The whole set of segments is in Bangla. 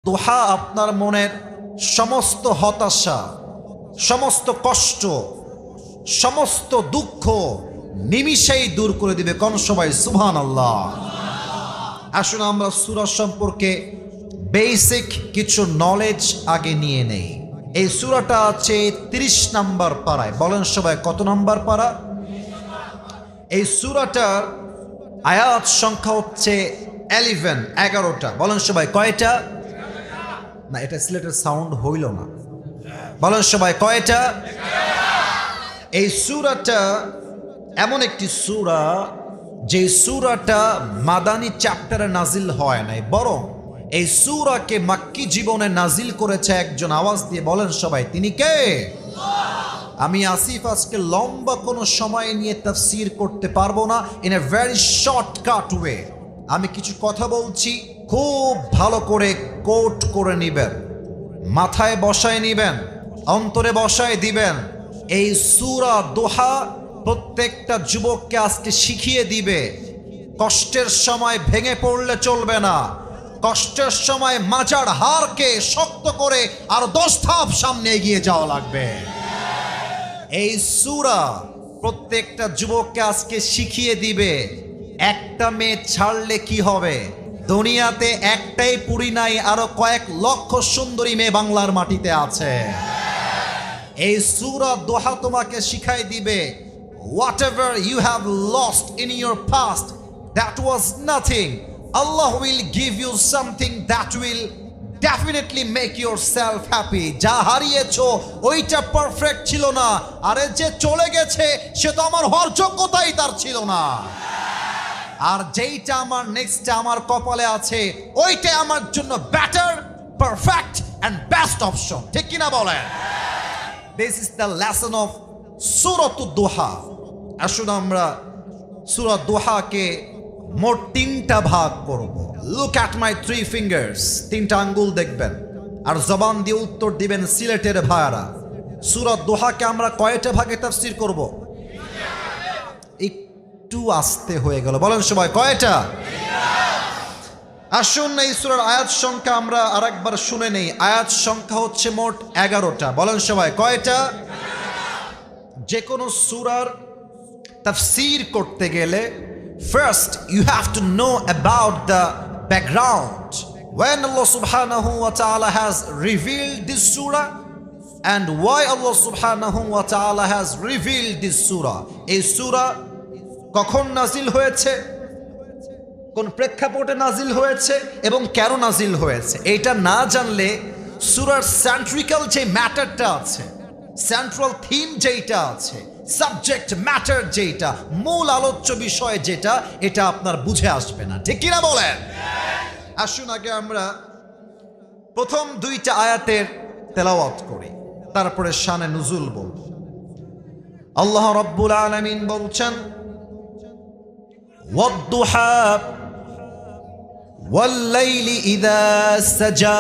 দোহা আপনার মনের সমস্ত হতাশা, সমস্ত কষ্ট, সমস্ত দুঃখ নিমিষেই দূর করে দিবে। কোন সবাই সুবহানাল্লাহ। আসুন আমরা সূরা সম্পর্কে বেসিক কিছু নলেজ আগে নিয়ে নেই। এই সূরাটা আছে 30 নম্বর পারায়। বলেন সবাই কত নম্বর পারা? এই সূরাটার আয়াত সংখ্যা হচ্ছে 11টা। বলেন সবাই কয়টা? না, এটা সিলেটের সাউন্ড হইল না। বলেন সবাই কয়টা? এই সূরাটা এমন একটি সূরা যে সূরাটা মাদানী চ্যাপ্টারে নাজিল হয় নাই, বরং এই সূরাকে মাক্কি জীবনে নাজিল করেছে একজন। আওয়াজ দিয়ে বলেন সবাই, তিনি কে? আমি আসিফ আজকে লম্বা কোনো সময় নিয়ে তাফসীর করতে পারবো না। In a very shortcut way আমি কিছু কথা বলছি, খুব ভালো করে কোট করে নিবেন, মাথায় বসায় নিবেন, অন্তরে বসায় দিবেন। এই সূরা দোহা প্রত্যেকটা যুবককে আজকে শিখিয়ে দিবে কষ্টের সময় ভেঙে পড়লে চলবে না। কষ্টের সময় মাজার হাড়কে শক্ত করে আর 10 ধাপ সামনে এগিয়ে যাওয়া লাগবে। এই সূরা প্রত্যেকটা যুবককে আজকে শিখিয়ে দিবে একটা মেয়ে ছাড়লে কি হবে। দুনিয়াতে একটাই পুরী নাই, আরো কয়েক লক্ষ সুন্দরী মেয়ে বাংলার মাটিতে আছে। এই সূরা দোহা তোমাকে শিখাই দিবে whatever you have lost in your past, that was nothing. Allah will give you something that will definitely make yourself happy. যা হারিয়েছো ওইটা পারফেক্ট ছিল না, আরে যে চলে গেছে সে তো আমার হওয়ার যোগ্যতাই তার ছিল না। আর যেইটা আমার নেক্সট আমার কপালে আছে ওইটা আমার জন্য better, perfect and best option. ঠিক কিনা বলেন? This is the lesson of সূরাতুদ দোহা। আসুন আমরা সূরা দোহাকে মোট 3টা ভাগ করব। Look at my 3 fingers. 3টা আঙ্গুল দেখবেন আর জবান দিয়ে উত্তর দিবেন সিলেটের ভাইয়ারা। সূরা দোহাকে আমরা কয়টা ভাগে তাফসীর করব? একটু আস্তে হয়ে গেল। বলেন সবাই কয়টা? আসুন এই সূরার আয়াত সংখ্যা আমরা আরেকবার শুনে নেই। আয়াত সংখ্যা হচ্ছে মোট 11টা। বলেন সবাই কয়টা? যে কোনো সূরার তাফসীর করতে গেলে first you have to know about the background, when Allah subhanahu wa ta'ala has revealed this surah and why Allah subhanahu wa ta'ala has revealed this surah. এই সূরা কখন নাজিল হয়েছে, কোন প্রেক্ষাপটে নাজিল হয়েছে এবং কেন নাজিল হয়েছে, এটা না জানলে সূরার সেন্ট্রিক্যাল যে ম্যাটারটা আছে, সেন্ট্রাল থিম যেটা আছে, সাবজেক্ট ম্যাটার যেটা, মূল আলোচ্য বিষয় যেটা, এটা আপনার বুঝে আসবে না। ঠিক কিনা বলেন? আসুন আগে আমরা প্রথম 2টা আয়াতের তেলাওয়াত করি, তারপরে শানে নুজুল বলব। আল্লাহ রাব্বুল আলামিন বলছেন ওয়াদ-দুহা ওয়াল-লাইলি ইযা সাজা।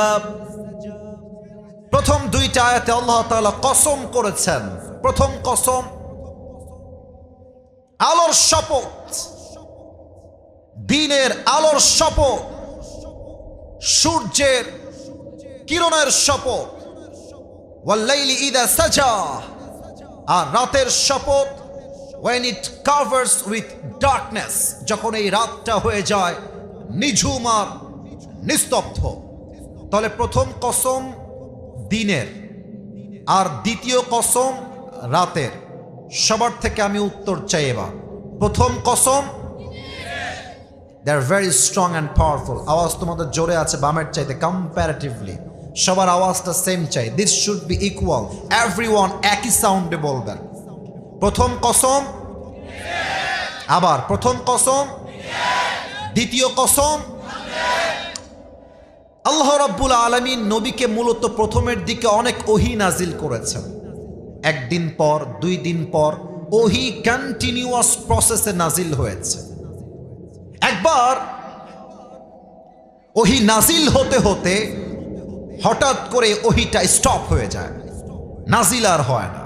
প্রথম 2টা আয়াতে আল্লাহ তাআলা কসম করেছেন। প্রথম কসম আলোর শপথ, দিনের আলোর শপথ, সূর্যের কিরণের শপথ। ওয়াল-লাইলি ইযা সাজা, আর রাতের শপথ when it covers with darkness, যখন এই রাতটা হয়ে যায় নিঝুম আর নিস্তব্ধ। তাহলে প্রথম কসম দিনের আর দ্বিতীয় কসম রাতের। সবার থেকে আমি উত্তর চাই এবার। প্রথম কসম, they are very strong and powerful. আওয়াজ তোমাদের জোরে আছে বামের চাইতে কম্প্যারেটিভলি। সবার আওয়াজটা সেম চাই। This should be equal, everyone একই সাউন্ডে বলবেন। প্রথম কসম, আবার প্রথম কসম, দ্বিতীয় কসম। আল্লাহ রাব্বুল আলামিন নবীকে মূলত প্রথমের দিকে অনেক ওহী নাজিল করেছেন। একদিন পর, 2 দিন পর ওহী কন্টিনিউয়াস প্রসেসে নাজিল হয়েছে। একবার ওহী নাজিল হতে হতে হঠাৎ করে ওহীটা স্টপ হয়ে যায়, নাজিল আর হয় না।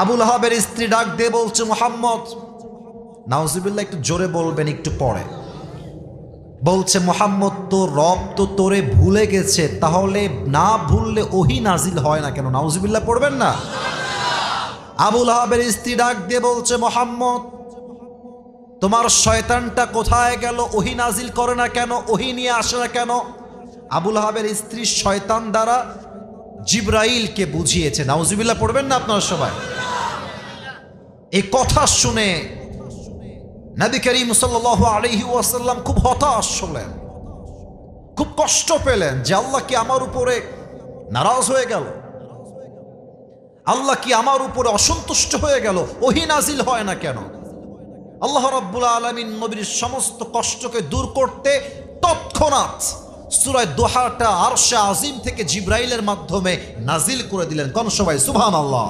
আবু লাহাবের স্ত্রী ডাক দিয়ে বলছে, মুহাম্মদ, নাউজুবিল্লাহ, একটু জোরে বলবেন একটু পরে। বলছে মুহাম্মদ তো রব তো তোরে ভুলে গেছে, তাহলে না ভুললে ওহি নাজিল হয় না কেন? নাউজুবিল্লাহ পড়বেন না? আবু লাহাবের স্ত্রী ডাক দিয়ে বলছে, মুহাম্মদ তোমার শয়তানটা কোথায় গেল? ওহি নাজিল করে না কেন? ওহি নিয়ে আসে না কেন? আবু লাহাবের স্ত্রী শয়তান দ্বারা জিবরাইলকে বুঝিয়েছে। নাউজুবিল্লাহ পড়বেন না আপনারা সবাই? এই কথা শুনে নবী করিম সাল্লাল্লাহু আলাইহি ওয়াসাল্লাম খুব হতাশ হলেন, খুব কষ্ট পেলেন যে আল্লাহ কি আমার উপরে নারাজ হয়ে গেল? আল্লাহ কি আমার উপরে অসন্তুষ্ট হয়ে গেল? ওহী নাজিল হয় না কেন? আল্লাহ রাব্বুল আলামিন নবীর সমস্ত কষ্টকে দূর করতে তৎক্ষণাৎ সূরা দোহাটা আরশে আজিম থেকে জিবরাইলের মাধ্যমে নাজিল করে দিলেন। কোন সবাই সুবহানাল্লাহ।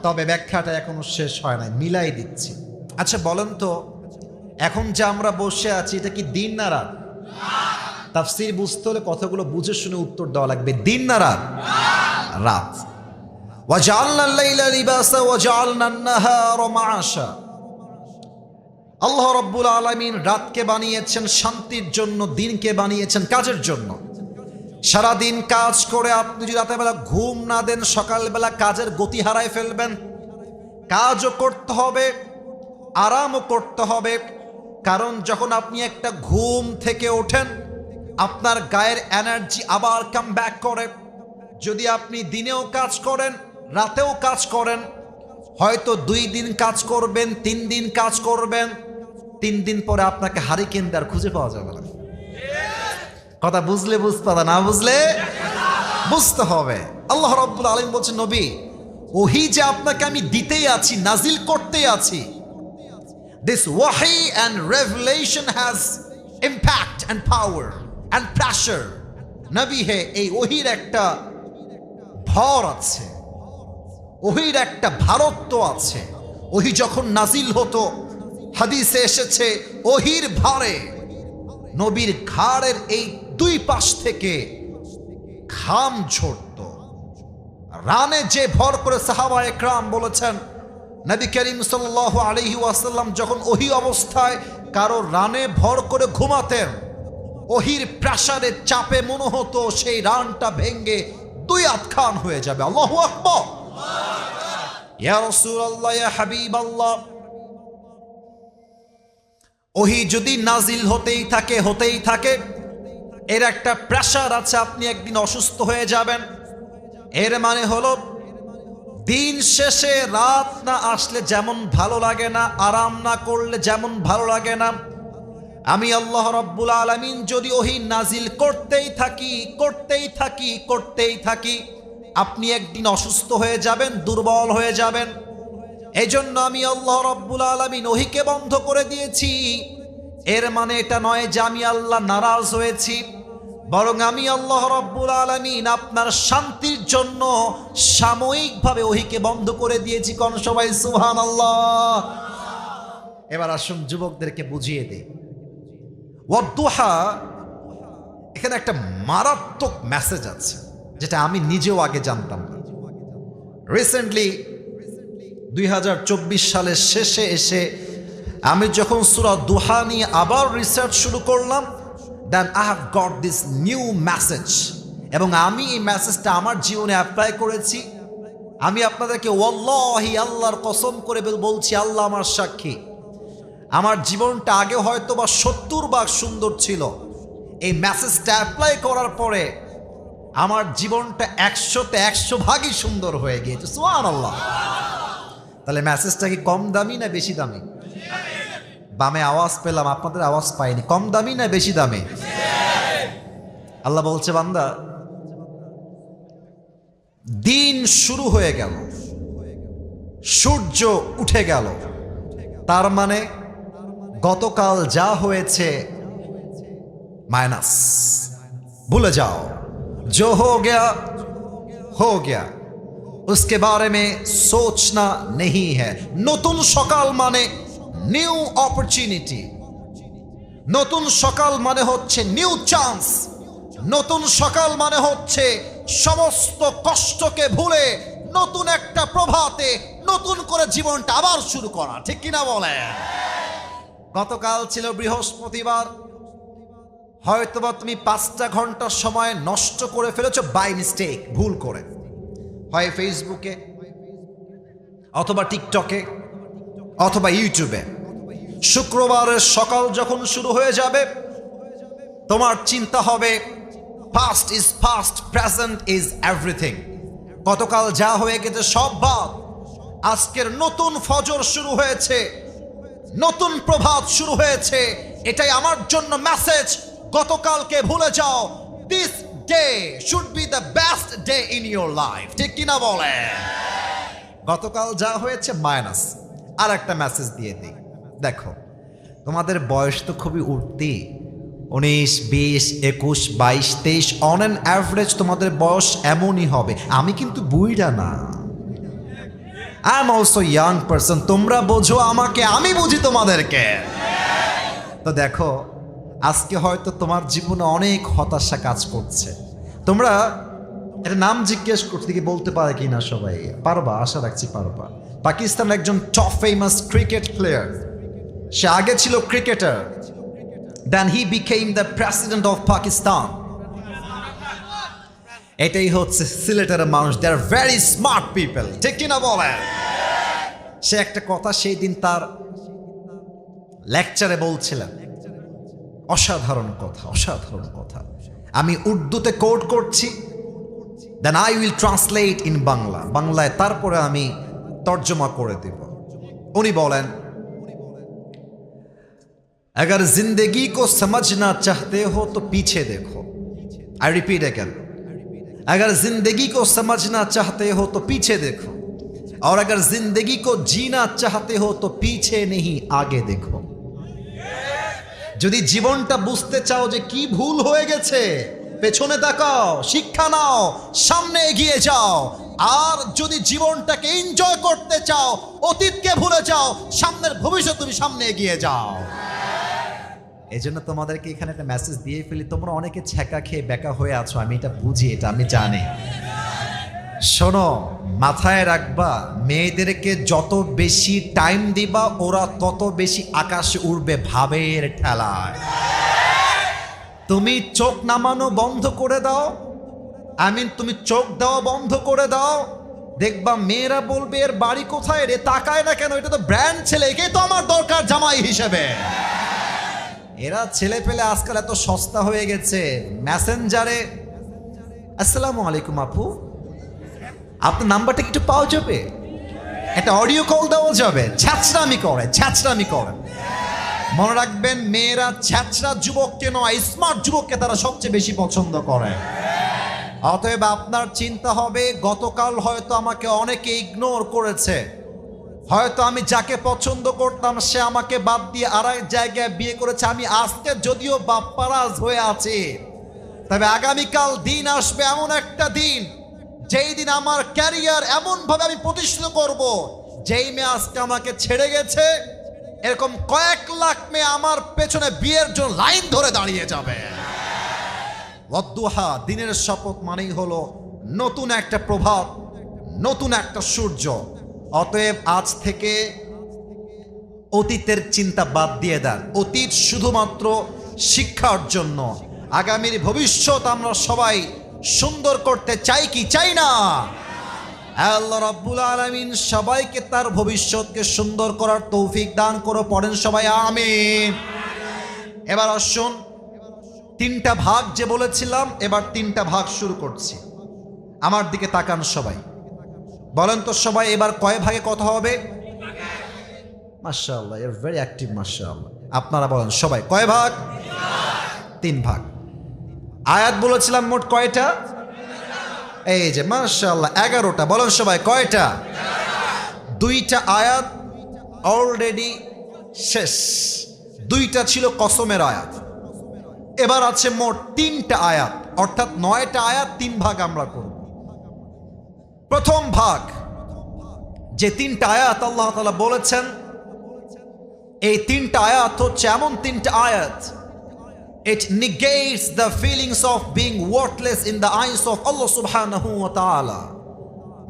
তবে ব্যাখ্যাটা এখনো শেষ হয় নাই, মিলাই দিচ্ছি। আচ্ছা বলেন তো, এখন যে আমরা বসে আছি এটা কি দিন না রাত? তাফসীর বুঝতে হলে কথাগুলো বুঝে শুনে উত্তর দেওয়া লাগবে। দিন না রাত? রাত। ওয়াজআলনাল লাইলা লিবাসা ওয়াজআলনান নাহারা মাআশা। আল্লাহ রাব্বুল আলামিন রাতকে বানিয়েছেন শান্তির জন্য, দিনকে বানিয়েছেন কাজের জন্য। সারাদিন কাজ করে আপনি যদি রাতের বেলা ঘুম না দেন, সকালবেলা কাজের গতি হারায় ফেলবেন। কাজও করতে হবে, আরামও করতে হবে, কারণ যখন আপনি একটা ঘুম থেকে ওঠেন আপনার গায়ের এনার্জি আবার কাম ব্যাক করে। যদি আপনি দিনেও কাজ করেন, রাতেও কাজ করেন, হয়তো 2 দিন কাজ করবেন, 3 দিন কাজ করবেন, 3 দিন পরে আপনাকে হারিকেন আর খুঁজে পাওয়া যাবে না। কথা বুঝলে বুঝতে, না বুঝলে বুঝতে হবে। আল্লাহ রাব্বুল আলামিন বলছেন, নবী ওহী যে আপনাকে আমি দিতেই আছি, নাজিল করতেই আছি, this wahi and revelation has impact and power and pressure. নবী হে, এই ওহীর একটা ভর আছে, ওহীর একটা ভারত্ব আছে। ওহী যখন নাজিল হতো, হাদিসে এসেছে ওহীর ভারে নবীর ঘাড়ের এই 2 পাশ থেকে ঘাম ঝরত। রানে যে ভর করে সাহাবা একরাম বলেছেন, নবী করিম সাল্লাল্লাহু আলাইহি ওয়াসাল্লাম যখন ওহী অবস্থায় কারো রানে ভর করে ঘুমাতেন, ওহীর প্রেসারের চাপে মনে হতো সেই রানটা ভেঙ্গে 2 আধখান হয়ে যাবে। আল্লাহু আকবার। ইয়া রাসূলুল্লাহ, ইয়া হাবিবাল্লাহ, ওহী যদি নাজিল হতেই থাকে, এর একটা প্রেসার আছে। আপনি একদিন অসুস্থ হয়ে যাবেন, এর মানে হলো দিন শেষে রাত না আসলে যেমন ভালো লাগে না, আরাম না করলে যেমন ভালো লাগে না, আমি আল্লাহ রাব্বুল আলামিন যদি ওহী নাজিল করতেই থাকি, আপনি একদিন অসুস্থ হয়ে যাবেন, দুর্বল হয়ে যাবেন। এই জন্য আমি আল্লাহ রাব্বুল আলামিন ওহীকে বন্ধ করে দিয়েছি। এর মানে এটা নয় যে আমি আল্লাহ নারাজ হয়েছি, বরং আমি আল্লাহ রাব্বুল আলামিন আপনার শান্তির জন্য সাময়িকভাবে ওহীকে বন্ধ করে দিয়েছি। কোন সবাই সুবহানাল্লাহ। এবার আসুন যুবকদেরকে বুঝিয়ে দেই। ওয়াদুহা, এখানে একটা মারাত্মক মেসেজ আছে যেটা আমি নিজেও আগে জানতাম না। রিসেন্টলি 2024 সালের শেষে এসে আমি যখন সূরা দুহা নিয়ে আবার রিসার্চ শুরু করলাম, then I have got this new message, এবং আমি এই মেসেজটা আমার জীবনে অ্যাপ্লাই করেছি। আমি আপনাদেরকে ওয়াল্লাহি, আল্লাহর কসম করে বলছি, আল্লাহ আমার সাক্ষী, আমার জীবনটা আগে হয়তো বা 70 ভাগ সুন্দর ছিল, এই মেসেজটা অ্যাপ্লাই করার পরে আমার জীবনটা 100তে 100 ভাগই সুন্দর হয়ে গিয়েছে। সুবহানাল্লাহ। তাহলে মেসেজটা কি কম দামি না বেশি দামি? বামে আওয়াজ পেলাম, আপনাদের আওয়াজ পাইনি। কম দামি না বেশি দামি? আল্লাহ বলছে, বান্দা দিন শুরু হয়ে গেল, সূর্য উঠে গেল, তার মানে গতকাল যা হয়েছে মাইনাস, ভুলে যাও। जो हो गया उसके बारे में सोचना नहीं है। নতুন সকাল মানে নিউ অপরচুনিটি, নতুন সকাল মানে হচ্ছে নিউ চান্স, নতুন সকাল মানে হচ্ছে সমস্ত কষ্টকে ভুলে নতুন একটা প্রভাতে নতুন করে জীবনটা আবার শুরু করা। ঠিক কিনা বলে? গতকাল ছিল বৃহস্পতিবার, হয়তোবা তুমি 5টা ঘন্টা সময় নষ্ট করে ফেলেছো বাই মিস্টেক, ভুল করে, হয় ফেসবুকে অথবা টিকটকে অথবা ইউটিউবে। শুক্রবারের সকাল যখন শুরু হয়ে যাবে, তোমার চিন্তা হবে past is past, present is everything. গতকাল যা হয়ে গেছে সব বাদ, আজকের নতুন ফজর শুরু হয়েছে, নতুন প্রভাত শুরু হয়েছে। এটাই আমার জন্য মেসেজ, গতকালকে ভুলে যাও। This day should be the best day in your life, ঠিক কিনা বলে? গতকাল যা হয়েছে মাইনাস, আর একটা মেসেজ দিয়ে দিই। দেখো, তোমাদের বয়স তো খুবই উঠতি, 19, 20, 21, 22, 23, অন অ্যান অ্যাভারেজ তোমাদের বয়স এমনই হবে। আমি কিন্তু বুইড়া না, I am also young person. তোমরা বোঝো আমাকে, আমি বুঝি তোমাদেরকে। তো দেখো, আজকে হয়তো তোমার জীবনে অনেক হতাশা কাজ করছে। তোমরা এটা নাম জিজ্ঞেস করতে কি বলতে পারে কি না সবাই? পারবা? আশা রাখছি পারবা। পাকিস্তানের একজন টপ ফেমাস ক্রিকেট প্লেয়ার, সে আগে ছিল cricketer, then he became the president of Pakistan. এটাই হচ্ছে সিলেটের মানুষ, they are very smart people, ঠিক কিনা বলে? সে একটা কথা সেই দিন তার লেকচারে বলছিলেন, অসাধারণ কথা, অসাধারণ কথা। আমি উর্দুতে কোট করছি, then I will translate in Bangla, বাংলায় তারপরে আমি তর্জমা করে দেব। উনি বলেন, अगर जिंदगी को समझना चाहते हो तो पीछे देखो। आई रिपीट अगेन, अगर जिंदगी को समझना चाहते हो तो पीछे देखो, और अगर जिंदगी को जीना चाहते हो तो पीछे नहीं आगे देखो। যদি জীবনটা বুঝতে চাও যে কি ভুল হয়ে গেছে, পেছনে তাকাও, শিক্ষা নাও, সামনে এগিয়ে যাও। আর যদি জীবনটাকে এনজয় করতে চাও, অতীতকে ভুলে যাও, সামনের ভবিষ্যৎ তুমি সামনে এগিয়ে যাও। এই জন্য তোমাদেরকে এখানে একটা মেসেজ দিয়ে ফেলি। তোমরা অনেকে ছ্যাঁকা খেয়ে বেকা হয়ে আছো, আমি এটা বুঝি, এটা আমি জানি। শোনো, মাথায় রাখবা, মেয়েদেরকে যত বেশি টাইম দিবা, ওরা তত বেশি আকাশে উড়বে ভাবের ঠেলায়। তুমি চোখ নামানো বন্ধ করে দাও, তুমি চোখ দেওয়া বন্ধ করে দাও, দেখবা মেয়েরা বলবে এর বাড়ি কোথায় রে, তাকায় না কেন, এটা তো ব্র্যান্ড ছেলে, একেই তো আমার দরকার জামাই হিসেবে। এরা ছেলে পেলে আজকাল এত সস্তা হয়ে গেছে, মেসেঞ্জারে আসসালামু আলাইকুম আপু, আপনার নাম্বারটা একটু পাওয়া যাবে, একটা অডিও কল দেওয়া যাবে। ছ্যাঁচড়ামি করে, ছ্যাঁচড়ামি করে। মনে রাখবেন, মেয়েরা ছ্যাঁচড়া যুবককে নয়, স্মার্ট যুবককে তারা সবচেয়ে বেশি পছন্দ করে। অতএব আপনার চিন্তা হবে, গতকাল হয়তো আমাকে অনেকে ইগনোর করেছে, হয়তো আমি যাকে পছন্দ করতাম সে আমাকে বাদ দিয়ে আরেক জায়গায় বিয়ে করেছে। আমি আজকে যদিও বাপ্পারাজ হয়ে আছি, তবে আগামীকাল দিন আসবে, এমন একটা দিন যেই দিন আমার ক্যারিয়ার এমনভাবে আমি প্রতিষ্ঠিত করব, যেই মেয়ে আজকে আমাকে ছেড়ে গেছে, এরকম কয়েক লাখ মেয়ে আমার পেছনে বিয়ের জন্য লাইন ধরে দাঁড়িয়ে যাবে। ওয়াদ্দুহা, দিনের শপথ মানেই হলো নতুন একটা প্রভাত, নতুন একটা সূর্য। অতএব আজ থেকে অতীতের চিন্তা বাদ দিয়ে দেন। অতীত শুধুমাত্র শিক্ষার জন্য, আগামীর ভবিষ্যৎ আমরা সবাই সুন্দর করতে চাই কি চাই না? আল্লাহ রাব্বুল আলামিন সবাইকে তার ভবিষ্যৎকে সুন্দর করার তৌফিক দান করো, পড়েন সবাই আমিন। এবার আসুন, 3টা ভাগ যে বলেছিলাম, এবার 3টা ভাগ শুরু করছি। আমার দিকে তাকান সবাই, বলেন তো সবাই এবার কয় ভাগে কথা হবে? মাশাআল্লাহ, ইউ আর ভেরি অ্যাক্টিভ, মাশাআল্লাহ। আপনারা বলেন সবাই কয় ভাগ? 3 ভাগ। আয়াত বলেছিলাম মোট কয়টা? এই যে মাশাআল্লাহ 11টা। বলেন সবাই কয়টা? 2টা আয়াত অলরেডি শেষ, 2টা ছিল কসমের আয়াত। এবার আছে মোট 3টা আয়াত, অর্থাৎ 9টা আয়াত, 3 ভাগ আমরা করব। প্রথম ভাগ, যে 3টা আয়াত আল্লাহ তাআলা বলেছেন, এই 3টা আয়াত হচ্ছে এমন 3টা আয়াত, it negates the feelings of being worthless in the eyes of Allah subhanahu wa ta'ala.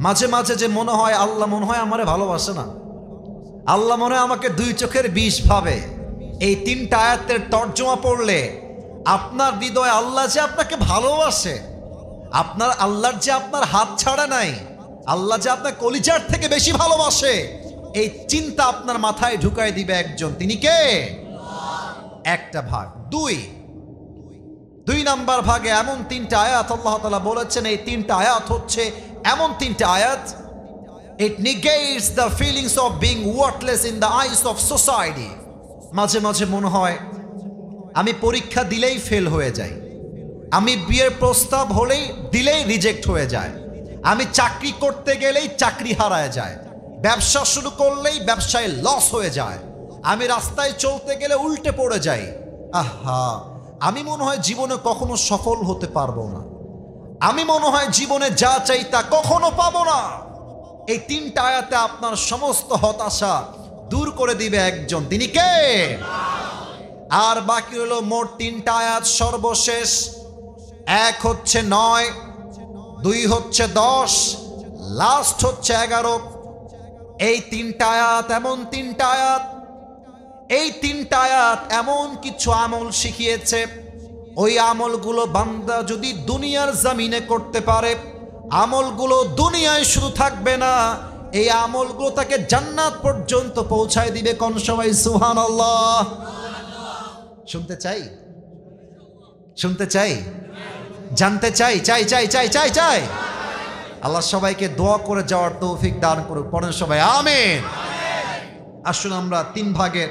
মাঝে মাঝে যে মনে হয় আল্লাহ মনে হয় আমারে ভালোবাসে না, আল্লাহ মনে হয় আমাকে 2 চোখের বিষ ভাবে, এই 3টা আয়াতের তর্জমা পড়লে আপনার হৃদয়ে আল্লাহ যে আপনাকে ভালোবাসে, আপনার আল্লাহর যে আপনার হাত ছাড়া নাই, আল্লাহ যে আপনার কলিজার থেকে বেশি ভালোবাসে, এই চিন্তা আপনার মাথায় ঢুকাই দিবে একজন, তিনি কে? একটা ভাগ। দুই নাম্বার ভাগে এমন তিনটা আয়াত আল্লাহ তাআলা বলেছেন, এই তিনটা আয়াত হচ্ছে এমন তিনটা আয়াত, it negates the feelings of being worthless in the eyes of society. মাঝে মাঝে মনে হয় আমি পরীক্ষা দিলেই ফেল হয়ে যাই, আমি বিয়ের প্রস্তাব হলেই দিলেই রিজেক্ট হয়ে যায়, আমি চাকরি করতে গেলেই চাকরি হারায় যায়, ব্যবসা শুরু করলেই ব্যবসায় লস হয়ে যায়, আমি রাস্তায় চলতে গেলে উল্টে পড়ে যাই। আহা, আমি মনে হয় জীবনে কখনো সফল হতে পারবো না, আমি মনে হয় জীবনে যা চাই তা কখনো পাবো না। এই তিনটা আয়াতে আপনার সমস্ত হতাশা দূর করে দিবে একজন, তিনি কে? আর বাকি হলো মোট তিনটা আয়াত সর্বশেষ। এক হচ্ছে 9, 2 হচ্ছে 10, লাস্ট হচ্ছে 11। এই তিনটা আয়াত এমন তিনটা আয়াত, এই তিনটা আয়াত এমন কিছু আমল শিখিয়েছে, ওই আমলগুলো বান্দা যদি দুনিয়ার জমিনে করতে পারে, আমলগুলো দুনিয়ায় শুধু থাকবে না, এই আমলগুলো তাকে জান্নাত পর্যন্ত পৌঁছায় দিবে। কোন সবাই সুবহানাল্লাহ? শুনতে চাই, শুনতে চাই, জানতে চাই, চাই চাই চাই চাই চাই। আল্লাহ সবাইকে দোয়া করে যাওয়ার তৌফিক দান করুক। পড়েন সবাই আমিন। আসুন আমরা 3 ভাগের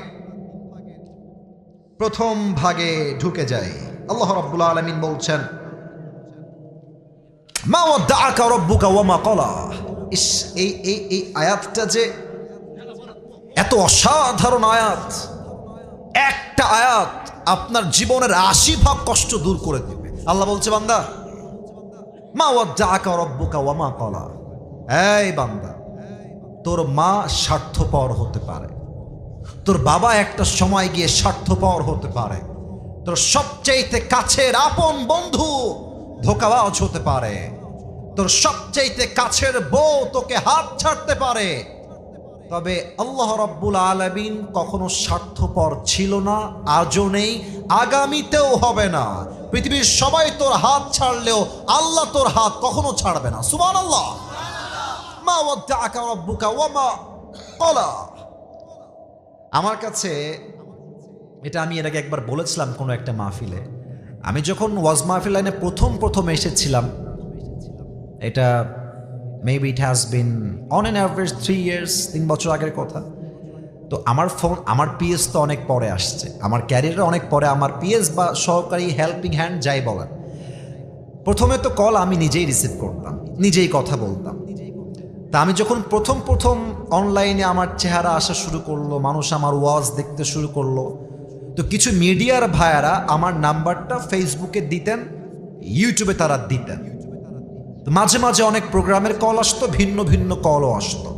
প্রথম ভাগে ঢুকে যাই। আল্লাহ রাব্বুল আলামিন বলছেন, মা ওয়াদ্দাআকা রাব্বুকা ওয়া মা ক্বালা। এই আয়াতটা যে এত অসাধারণ আয়াত, একটা আয়াত আপনার জীবনের 80 ভাগ কষ্ট দূর করে দেবে। আল্লাহ বলছে, বান্দা, মা ওয়াদ্দাআকা রাব্বুকা ওয়া মা ক্বালা। এই বান্দা, তোর মা স্বার্থপর হতে পারে, তোর বাবা একটা সময় গিয়ে স্বার্থপর হতে পারে, তোর সবচাইতে কাছের আপন বন্ধু ধোঁকাবাজ হতে পারে, তোর সবচাইতে কাছের বউ তোকে হাত ছাড়তে পারে, তবে আল্লাহ রাব্বুল আলামিন কখনো স্বার্থপর ছিল না, আজও নেই, আগামীতেও হবে না। পৃথিবীর সবাই তোর হাত ছাড়লেও আল্লাহ তোর হাত কখনো ছাড়বে না। সুবহানাল্লাহ। মা ওয়াদ্দাআকা রাব্বুকা ওয়া মা ক্বালা। আমার কাছে এটা আমি এর আগে একবার বলেছিলাম কোনো একটা মাহফিলে, আমি যখন ওয়াজ মাহফিল লাইনে প্রথম এসেছিলাম, এটা maybe it has been on an average 3 years, 3 বছর আগের কথা। তো আমার পিএস তো অনেক পরে আসছে, আমার ক্যারিয়ারে অনেক পরে আমার পিএস বা সহকারী হেল্পিং হ্যান্ড যাই বলেন। প্রথমে তো কল আমি নিজেই রিসিভ করতাম, নিজেই কথা বলতাম। তা আমি যখন প্রথম অনলাইনে আমার চেহারা আসা শুরু করলো, মানুষ আমার ওয়াজ দেখতে শুরু করলো, তো কিছু মিডিয়ার ভাইয়ারা আমার নাম্বারটা ফেসবুকে দিতেন, ইউটিউবে তারা দিতেন। তো মাঝে মাঝে অনেক প্রোগ্রামের কল আসতো, ভিন্ন ভিন্ন কলও আসতো।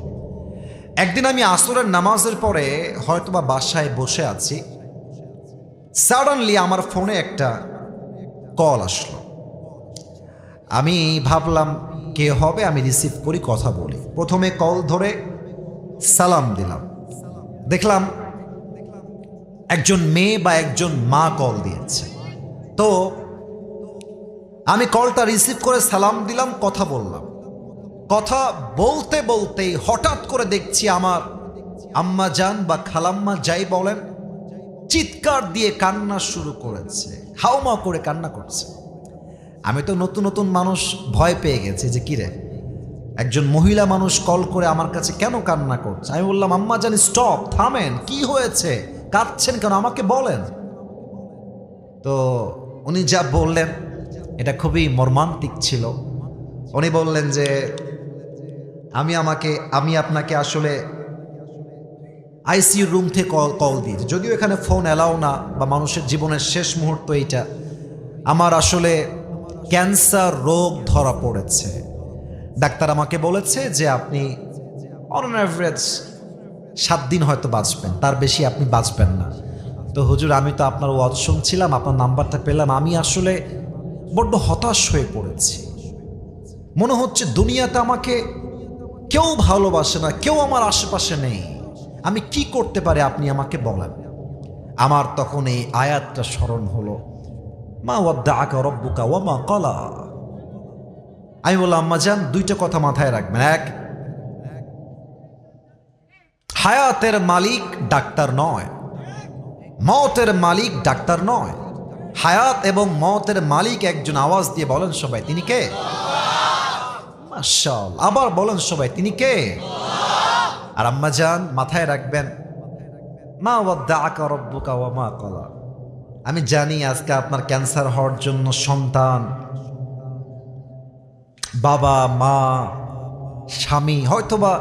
একদিন আমি আসরের নামাজের পরে হয়তোবা বাসায় বসে আছি, সাডেনলি আমার ফোনে একটা কল আসলো। আমি ভাবলাম কে হবে, আমি রিসিভ করি, কথা বলি। প্রথমে কল ধরে সালাম দিলাম, দেখলাম একজন মেয়ে বা একজন মা কল দিয়েছে। তো আমি কলটা রিসিভ করে সালাম দিলাম, কথা বললাম। কথা বলতে বলতেই হঠাৎ করে দেখছি আমার আম্মা জান বা খালাম্মা যাই বলেন, চিৎকার দিয়ে কান্না শুরু করেছে, হাউমা করে কান্না করছে। আমি তো নতুন মানুষ, ভয় পেয়ে গেছি যে কিরে, একজন মহিলা মানুষ কল করে আমার কাছে কেন কান্না করছে। আমি বললাম, আম্মা জান স্টপ, থামেন, কি হয়েছে, কাঁদছেন কেন, আমাকে বলেন। তো উনি যা বললেন এটা খুবই মর্মান্তিক ছিল। উনি বললেন যে আমি আপনাকে আসলে আইসিইউ রুম থেকে কল দিয়েছি, যদিও এখানে ফোন অ্যালাউ না, বা মানুষের জীবনের শেষ মুহূর্ত এইটা। আমার আসলে ক্যান্সার রোগ ধরা পড়েছে, ডাক্তার আমাকে বলেছে যে আপনি অন অ্যাভারেজ 7 দিন হয়তো বাঁচবেন, তার বেশি আপনি বাঁচবেন না। তো হুজুর, আমি তো আপনার ওয়াজ শুনছিলাম, আপনার নাম্বারটা পেলাম, আমি আসলে বড্ড হতাশ হয়ে পড়েছি, মনে হচ্ছে দুনিয়াতে আমাকে কেউ ভালোবাসে না, কেউ আমার আশেপাশে নেই, আমি কি করতে পারি আপনি আমাকে বলেন। আমার তখন এই আয়াতটা স্মরণ হলো, মা ওয়াদ্দাআকা রাব্বুকা ওয়া মা ক্বালা। আমি বললাম আম্মাজান দুইটা কথা মাথায় রাখবেন। এক, হায়াতের মালিক ডাক্তার নয়, মওতের মালিক ডাক্তার নয়। হায়াত এবং মওতের মালিক একজন। আওয়াজ দিয়ে বলেন সবাই, তিনি কে? মাশাআল্লাহ। আবার বলেন সবাই, তিনি কে? আর আম্মাজান মাথায় রাখবেন, মা ওয়াদ্দাআকা রাব্বুকা ওয়া মা ক্বালা। আমি জানি আজকে আপনার ক্যান্সার হওয়ার জন্য সন্তান, বাবা, মা, স্বামী হয়তোবা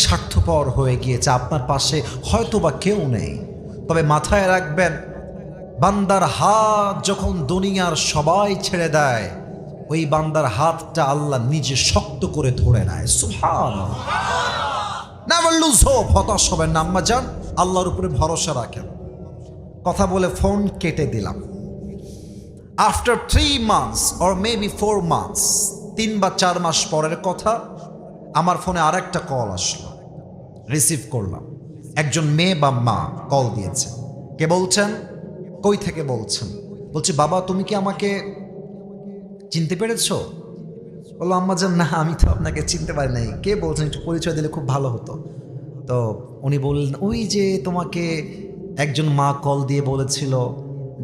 স্বার্থপর হয়ে গিয়েছে, আপনার পাশে হয়তোবা কেউ নেই। তবে মাথায় রাখবেন, বান্দার হাত যখন দুনিয়ার সবাই ছেড়ে দেয়, ওই বান্দার হাতটা আল্লাহ নিজে শক্ত করে ধরে নেয়। সুবহানাল্লাহ। Never lose hope. হতাশ হবেন না আম্মাজান, আল্লাহর উপরে ভরসা রাখেন। কথা বলে ফোন কেটে দিলাম। After 3 months or maybe 4 months, 3 বা 4 মাস পরের কথা, আমার ফোনে আরেকটা কল আসলো। রিসিভ করলাম। একজন মেয়ে বা মা কল দিয়েছে। কে বলছেন? কই থেকে বলছেন? বলছে, বাবা তুমি কি আমাকে চিনতে পেরেছো? বললো, আম্মাজান না, আমি তো আপনাকে চিনতে পারি নাই। কে বলছেন? একটু পরিচয় দিলে খুব ভালো হতো। তো উনি বললেন, ওই যে তোমাকে একজন মা কল দিয়ে বলেছিল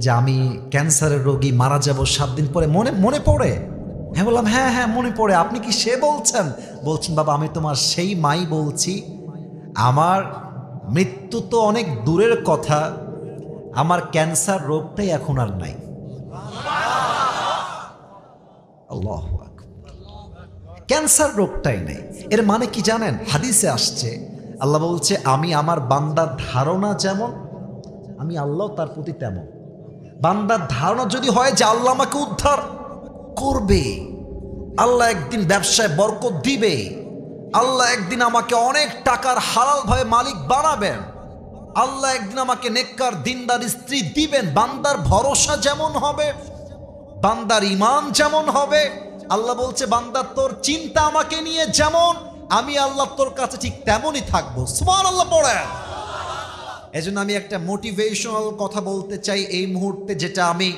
যে আমি ক্যান্সারের রোগী, মারা যাব 7 দিন পরে, মনে পড়ে? হ্যাঁ। বললাম, হ্যাঁ হ্যাঁ মনে পড়ে। আপনি কি সে বলছেন? বলছেন, বাবা আমি তোমার সেই মাই বলছি। আমার মৃত্যু তো অনেক দূরের কথা, আমার ক্যান্সার রোগটাই এখন আর নাই। আল্লাহু আকবার। ক্যান্সার রোগটাই নেই। এর মানে কি জানেন? হাদিসে আসছে, আল্লাহ বলছে, আমি আমার বান্দার ধারণা যেমন, আমি আল্লাহ তার প্রতি তেমন। বান্দার ধারণা যদি হয় যে আল্লাহ আমাকে উদ্ধার করবে, আল্লাহ একদিন ব্যবসায় বরকত দিবে, আল্লাহ একদিন আমাকে অনেক টাকার হালালভাবে মালিক বানাবেন, আল্লাহ একদিন আমাকে নেককার দিনদার স্ত্রী দিবেন, বান্দার ভরসা যেমন হবে, বান্দার ঈমান যেমন হবে, আল্লাহ বলছে বান্দা তোর চিন্তা আমাকে নিয়ে যেমন, আমি আল্লাহ তোর কাছে ঠিক তেমনই থাকবো। সুবহানাল্লাহ পড়েন। এজন্য আমি একটা মোটিভেশনাল কথা বলতে চাই এই মুহূর্তে, যেটা আমি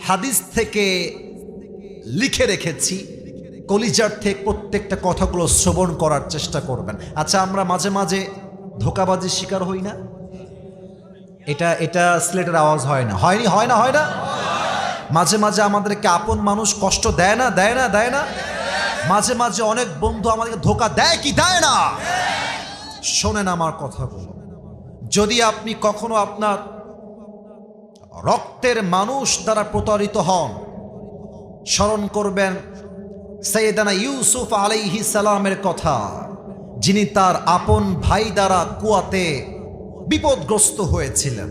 হাদিস থেকে লিখে রেখেছি। কলিজার থেকে প্রত্যেকটা কথাগুলো শ্রবণ করার চেষ্টা করবেন। আচ্ছা, আমরা মাঝে মাঝে ধোঁকাবাজির শিকার হই না? এটা স্লেটের আওয়াজ হয় না? হয় না? মাঝে মাঝে আমাদেরকে আপন মানুষ কষ্ট দেয় না? মাঝে মাঝে অনেক বন্ধু আমাদেরকে ধোঁকা দেয় কি দেয় না? শোনেন আমার কথাগুলো। যদি আপনি কখনো আপনার রক্তের মানুষ দ্বারা প্রতারিত হন, স্মরণ করবেন সাইয়েদানা ইউসুফ আলাইহিস সালামের কথা, যিনি তার আপন ভাই দ্বারা কুয়াতে বিপদগ্রস্ত হয়েছিলেন।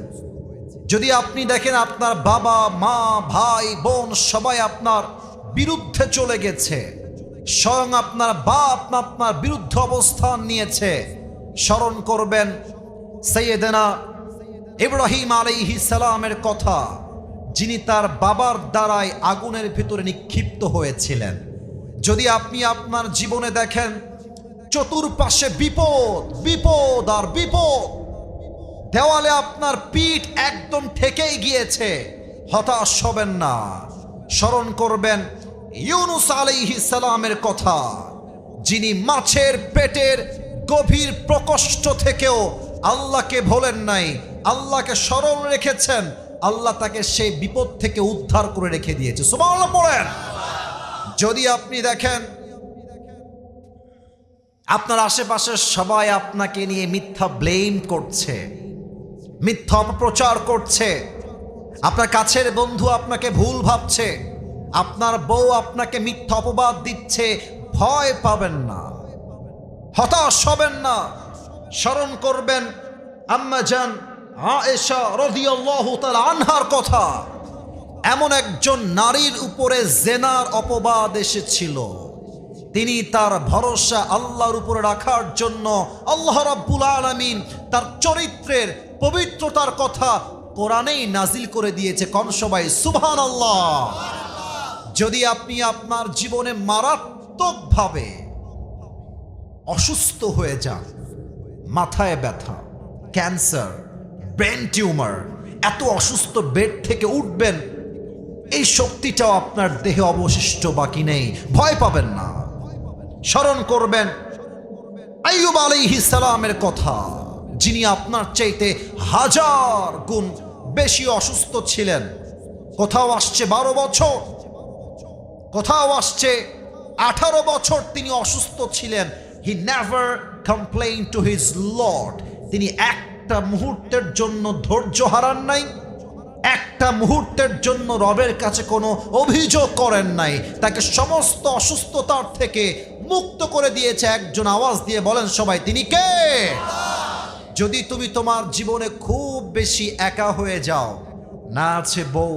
যদি আপনি দেখেন আপনার বাবা, মা, ভাই, বোন সবাই আপনার বিরুদ্ধে চলে গেছে, স্বয়ং আপনার বাপ আপনার বিরুদ্ধে অবস্থান নিয়েছে, স্মরণ করবেন সাইয়েদানা ইব্রাহিম আলাইহিস সালামের কথা, যিনি তার বাবার দ্বারাই আগুনের ভিতরে নিক্ষিপ্ত হয়েছিলেন। যদি আপনি আপনার জীবনে দেখেন চতুর্পাশে বিপদ আর বিপদ, দেওয়ালে আপনার পিঠ একদম ঠেকেই গিয়েছে, হতাশ হবেন না। স্মরণ করবেন ইউনুস আলাইহিস সালামের কথা, যিনি মাছের পেটের গভীর প্রকোষ্ঠ থেকেও আল্লাহকে ভোলেন নাই, আল্লাহকে স্মরণ রেখেছেন, আল্লাহ তাকে সেই বিপদ থেকে উদ্ধার করে রেখে দিয়েছে। সুবহানাল্লাহ পড়েন। যদি আপনি দেখেন আপনার আশেপাশের সবাই আপনাকে নিয়ে মিথ্যা ব্লেম করছে, মিথ্যা অপপ্রচার করছে, আপনার কাছের বন্ধু আপনাকে ভুল ভাবছে, আপনার বউ আপনাকে মিথ্যা অপবাদ দিচ্ছে, ভয় পাবেন না, হতাশ হবেন না। স্মরণ করবেন আম্মা জান আয়েশা রাদিয়াল্লাহু তাআলা আনহার কথা। এমন একজন নারীর উপরে জেনার অপবাদ এসেছিল, তিনি তার ভরসা আল্লাহর উপরে রাখার জন্য আল্লাহ রাব্বুল আলামিন তার চরিত্রের পবিত্রতার কথা কোরআনেই নাজিল করে দিয়েছে। কোন সবাই সুবহানাল্লাহ। যদি আপনি আপনার জীবনে মারাত্মকভাবে অসুস্থ হয়ে যান, মাথায় ব্যথা, ক্যান্সার, ব্রেন টিউমার, এত অসুস্থ, বেড থেকে উঠবেন এই শক্তিটাও আপনার দেহে অবশিষ্ট বাকি নেই। ভয় পাবেন না। স্মরণ করবেন আইয়ুব আলাইহিস সালামের কথা, যিনি আপনার চাইতে 1000 গুণ বেশি অসুস্থ ছিলেন। কোথাও আসছে 12 বছর, কোথাও আসছে 18 বছর তিনি অসুস্থ ছিলেন। He never complain to his Lord. তিনি একটা মুহূর্তের জন্য ধৈর্য হারান নাই, একটা মুহূর্তের জন্য রবের কাছে কোনো অভিযোগ করেন নাই। তাকে সমস্ত অসুস্থতার থেকে মুক্ত করে দিয়েছে একজন। আওয়াজ দিয়ে বলেন সবাই, তিনি কে? যদি তুমি তোমার জীবনে খুব বেশি একা হয়ে যাও, না আছে বউ,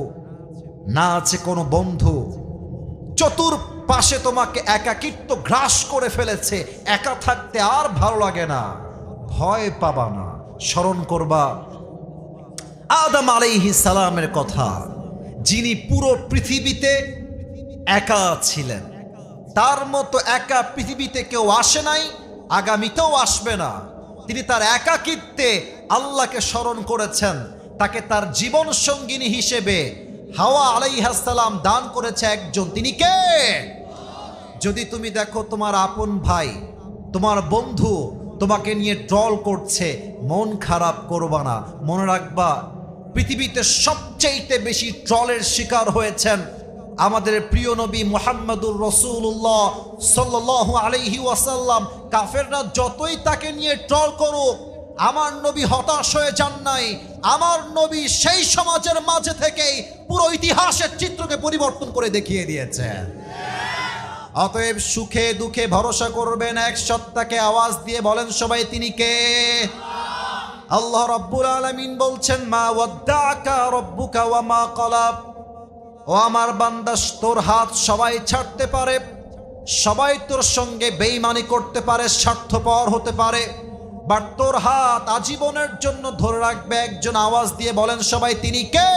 না আছে কোনো বন্ধু, চতুর্পাশে তোমাকে একাকিত্ব গ্রাস করে ফেলেছে, একা থাকতে আর ভালো লাগে না, ভয় পাবা না। স্মরণ করবা আদম আলাইহিস সালামের কথা, যিনি পুরো পৃথিবীতে একা ছিলেন। তার মতো একা পৃথিবীতে কেউ আসে নাই, আগামীতেও আসবে না। তিনি তার একাকিত্বে আল্লাহকে স্মরণ করেছেন। তাকে তার জীবন সঙ্গিনী হিসেবে হাওয়া আলাইহিস সালাম দান করেছে একজন। তিনি কে? যদি তুমি দেখো তোমার আপন ভাই, তোমার বন্ধু তোমাকে নিয়ে ট্রল করছে, মন খারাপ করবা না। মনে রাখবা, পৃথিবীতে সবচেয়ে বেশি ট্রলের শিকার হয়েছেন আমাদের প্রিয় নবী মুহাম্মদুর রাসূলুল্লাহ সাল্লাল্লাহু আলাইহি ওয়াসাল্লাম। কাফেররা যতই তাকে নিয়ে ট্রল করুক, আমার নবী হতাশ হয়ে যান নাই। আমার নবী সেই সমাজের মাঝে থেকেই পুরো ইতিহাসের চিত্রকে পরিবর্তন করে দেখিয়ে দিয়েছেন। অতএব সুখে দুঃখে ভরসা করবেন এক সত্তাকে। আওয়াজ দিয়ে বলেন সবাই, তিনি কে? আল্লাহ রাব্বুল আলামিন বলছেন, মা ওয়াদ্দাকা রাব্বুকা ওয়া মা ক্বালা। ও আমার বান্দা, তোর হাত সবাই ছাড়তে পারে, সবাই তোর সঙ্গে বেঈমানি করতে পারে, স্বার্থপর হতে পারে, বাট তোর হাত আজীবনের জন্য ধরে রাখবে একজন। আওয়াজ দিয়ে বলেন সবাই, তিনি কে?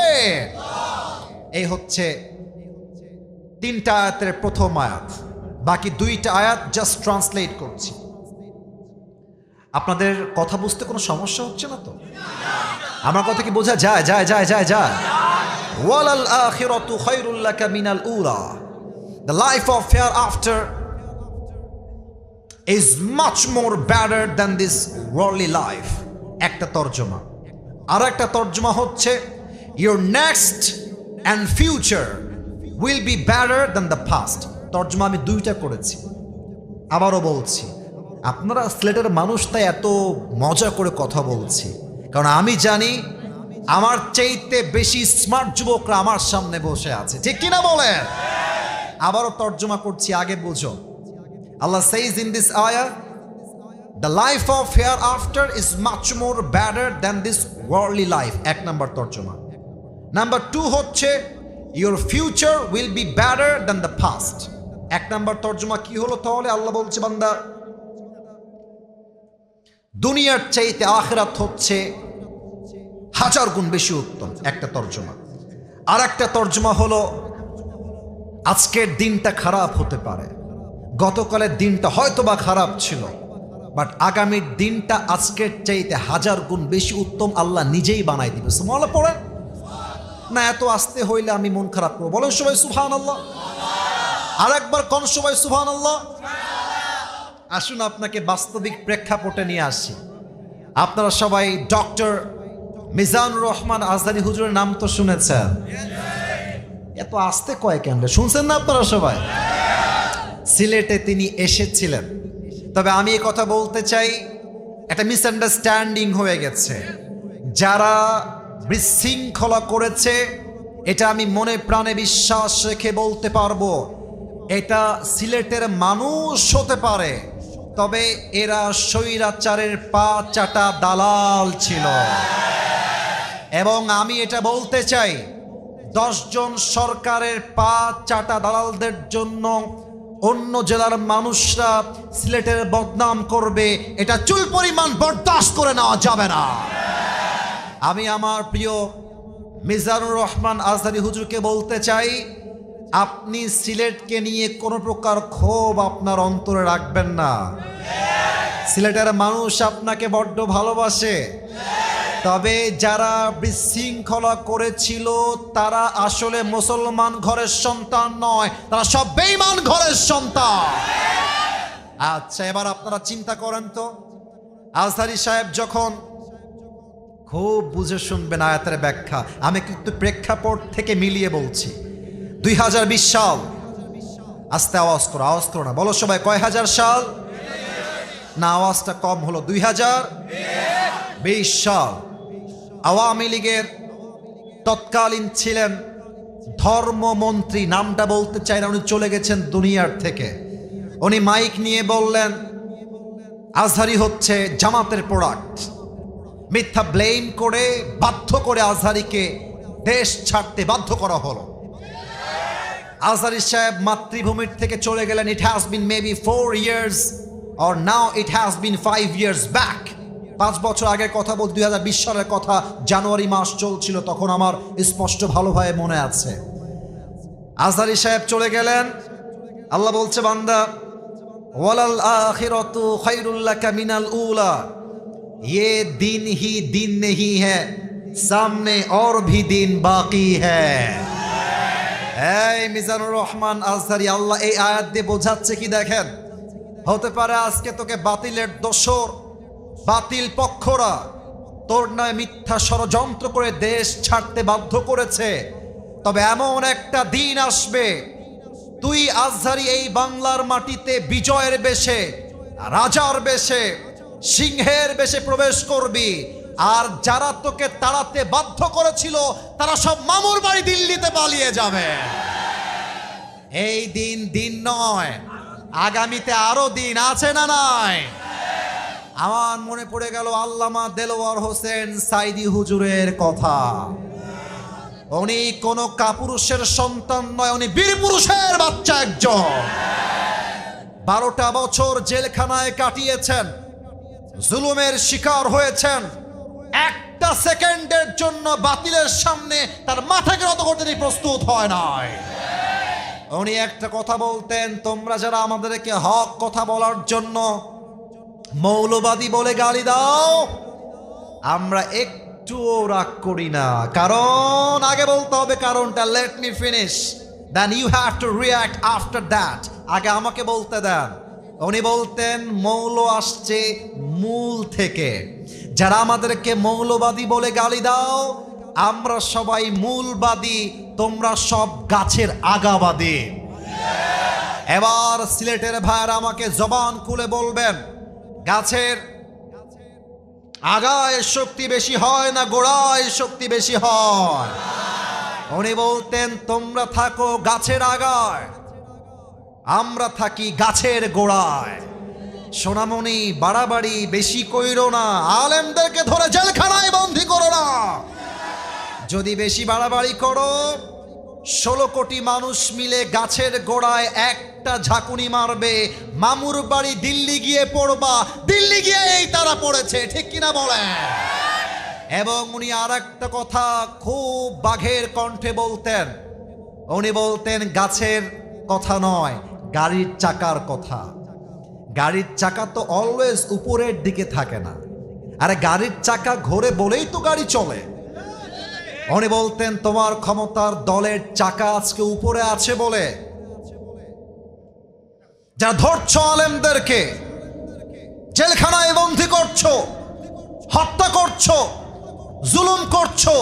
এই হচ্ছে 3টা আয়াতের প্রথম আয়াত। বাকি 2টা আয়াত জাস্ট ট্রান্সলেট করছি। আপনাদের কথা বুঝতে কোনো সমস্যা হচ্ছে না তো? আমার কথা কি বোঝা যায়? যায় যায় যায় যায় ওয়ালাল আখিরাতু খায়রুল লাকা মিনাল উলা। The life of hereafter is much more better than this worldly life. একটা তরজমা। আর একটা তরজমা হচ্ছে your next and future will be better than the past. তরজমা আমি 2টা করেছি। আবারও বলছি, আপনারা সিলেটের মানুষ, তাই এত মজা করে কথা বলছি, কারণ আমি জানি আমার চাইতে বেশি স্মার্ট যুবকরা আমার সামনে বসে আছে, ঠিক কিনা বলেন? আবারও তর্জমা করছি, আগে বুঝো। আল্লাহ says in this ayah, the life of hereafter is much more better than this worldly life. 1 নম্বর তর্জমা। নাম্বার 2 হচ্ছে your future will be better than the past. 1 নম্বর তর্জমা কি হলো তাহলে? আল্লাহ বলছে, বান্দা, দুনিয়ার চাইতে আখিরাত হচ্ছে 1000 গুণ বেশি উত্তম। একটা তর্জমা। আর একটা তর্জমা হলো, আজকের দিনটা খারাপ হতে পারে, গতকালের দিনটা হয়তো বা খারাপ ছিল, বাট আগামীর দিনটা আজকের চাইতে 1000 গুণ বেশি উত্তম আল্লাহ নিজেই বানাই দিবে। সুবহানাল্লাহ পড়েন না? এত আসতে হইলে আমি মন খারাপ করবো। বলেন সবাই সুবহানাল্লাহ। আর একবার কোন সবাই সুবহানাল্লাহ। আসুন আপনাকে বাস্তবিক প্রেক্ষাপটে নিয়ে আসি। আপনারা সবাই ডক্টর মিজানুর রহমান আজহারী হুজুরের নাম তো শুনেছেন। এত আসতে কয় কেন? শুনছেন না আপনারা সবাই? সিলেটে তিনি এসেছিলেন। তবে আমি এই কথা বলতে চাই, একটা মিসআন্ডারস্ট্যান্ডিং হয়ে গেছে। যারা বিশৃঙ্খলা করেছে, এটা আমি মনে প্রাণে বিশ্বাস রেখে বলতে পারবো, এটা সিলেটের মানুষ হতে পারে, তবে এরা স্বৈরাচারের পা চাটা দালাল ছিল। এবং আমি এটা বলতে চাই, 10 জন সরকারের পা চাটা দালালদের জন্য অন্য জেলার মানুষরা সিলেটের বদনাম করবে, এটা চুল পরিমাণ বরদাস্ত করে নেওয়া যাবে না। আমি আমার প্রিয় মিজানুর রহমান আজহারী হুজুরকে বলতে চাই, আপনি সিলেটকে নিয়ে কোনো প্রকার ক্ষোভ আপনার অন্তরে রাখবেন না। সিলেটের মানুষ আপনাকে বড্ড ভালোবাসে, তবে যারা বিশৃঙ্খলা করেছিল তারা আসলে মুসলমান ঘরের সন্তান নয়, তারা সব বেঈমান ঘরের সন্তান। আচ্ছা, এবার আপনারা চিন্তা করেন তো, আজহারী সাহেব যখন, খুব বুঝে শুনবেন আয়াতের ব্যাখ্যা, আমি কিন্তু প্রেক্ষাপট থেকে মিলিয়ে বলছি। 2020 সাল, আস্তে আওয়াজ করো না, বলো সবাই, কয় হাজার সাল? না, আওয়াজটা কম হলো। 2020 সাল আওয়ামী লীগের তৎকালীন ছিলেন ধর্মমন্ত্রী, নামটা বলতে চাই না, উনি চলে গেছেন দুনিয়ার থেকে। উনি মাইক নিয়ে বললেন আজহারী হচ্ছে জামাতের প্রোডাক্ট। মিথ্যা ব্লেম করে বাধ্য করে আজহারীকে দেশ ছাড়তে বাধ্য করা হলো। আজহারী সাহেব মাতৃভূমির থেকে চলে গেলেন। It has been maybe 4 years or now it has been 5 years back। 5 বছর আগের কথা বলতে 2020 সালের কথা, জানুয়ারি মাস চলছিল তখন, আমার স্পষ্ট ভালোভাবে মনে আছে। আজহারী সাহেব চলে গেলেন। আল্লাহ বলছে, বান্দা, ওয়ালাল আখিরাতু খায়রুল লাকা মিনাল উলা, ये दिन ही दिन नहीं है, सामने और भी दिन बाकी है। এই মিজানুর রহমান আজহারী, আল্লাহ এই আয়াত দিয়ে বোঝাচ্ছে কি দেখেন, হতে পারে আজকে তোকে বাতিলের দোসর, বাতিল পক্ষরা তোর নয় মিথ্যা ষড়যন্ত্র করে দেশ ছাড়তে বাধ্য করেছে, তবে এমন একটা দিন আসবে তুই আজহারী এই বাংলার মাটিতে বিজয়ের বেশে, রাজার বেশে, সিংহের বেশে প্রবেশ করবি, আর যারা তোকে তাড়াতে বাধ্য করেছিল তারা সব মামুর বাড়ি দিল্লিতে পালিয়ে যাবে। এই দিন দিন নয়, আগামীতে আরো দিন আছে না নাই? আমার মনে পড়ে গেল আল্লামা দেলোয়ার হোসেন সাইদি হুজুরের কথা। উনি কোনো কাপুরুষের সন্তান নয়, উনি বীর পুরুষের বাচ্চা একজন। 12টা বছর জেলখানায় কাটিয়েছেন, জুলুমের শিকার হয়েছেন। একটা সেকেন্ডের জন্য বাতিলের সামনে তার মাথাকে নত করতে প্রস্তুত হয় নাই। উনি একটা কথা বলতেন, তোমরা যারা আমাদেরকে হক কথা বলার জন্য মৌলবাদী বলে গালি দাও, আমরা একটুও রাগ করি না। কারণ আগে বলতে হবে কারণটা, let me finish, then you have to react after that. আগে আমাকে বলতে দেন। উনি বলতেন মৌল আসছে মূল থেকে, যারা আমাদেরকে মৌলবাদী বলে গালি দাও, আমরা সবাই মূলবাদী, তোমরা সব গাছের আগাবাদী। এবার সিলেটের ভাইরা আমাকে জবান খুলে বলবেন, গাছের আগায় শক্তি বেশি হয় না গোড়ায় শক্তি বেশি হয়? উনি বলতেন তোমরা থাকো গাছের আগায়, আমরা থাকি গাছের গোড়ায়। সোনামণি, বাড়াবাড়ি বেশি কইরো না, আলেমদেরকে ধরে জেলখানায় বন্দী করো না। যদি বেশি বাড়াবাড়ি করো, 16 কোটি মানুষ মিলে গাছের গোড়ায় একটা ঝাঁকুনি মারবে, মামুর বাড়ি দিল্লি গিয়ে পড়বা, দিল্লি গিয়েই তারা পড়েছে, ঠিক কিনা বলেন? এবং উনি আর একটা কথা খুব বাঘের কণ্ঠে বলতেন। উনি বলতেন গাছের কথা নয়, গাড়ির চাকার কথা। গাড়ির চাকা তো অলওয়েজ উপরের দিকে থাকে না, আরে গাড়ির চাকা ঘোরে বলেই তো গাড়ি চলে। উনি বলতেন তোমার ক্ষমতার দলের চাকা আজকে উপরে আছে বলে যা ধরছো আলেমদেরকে, জেলখানায় বন্দী করছো, হত্যা করছো, জুলুম করছো,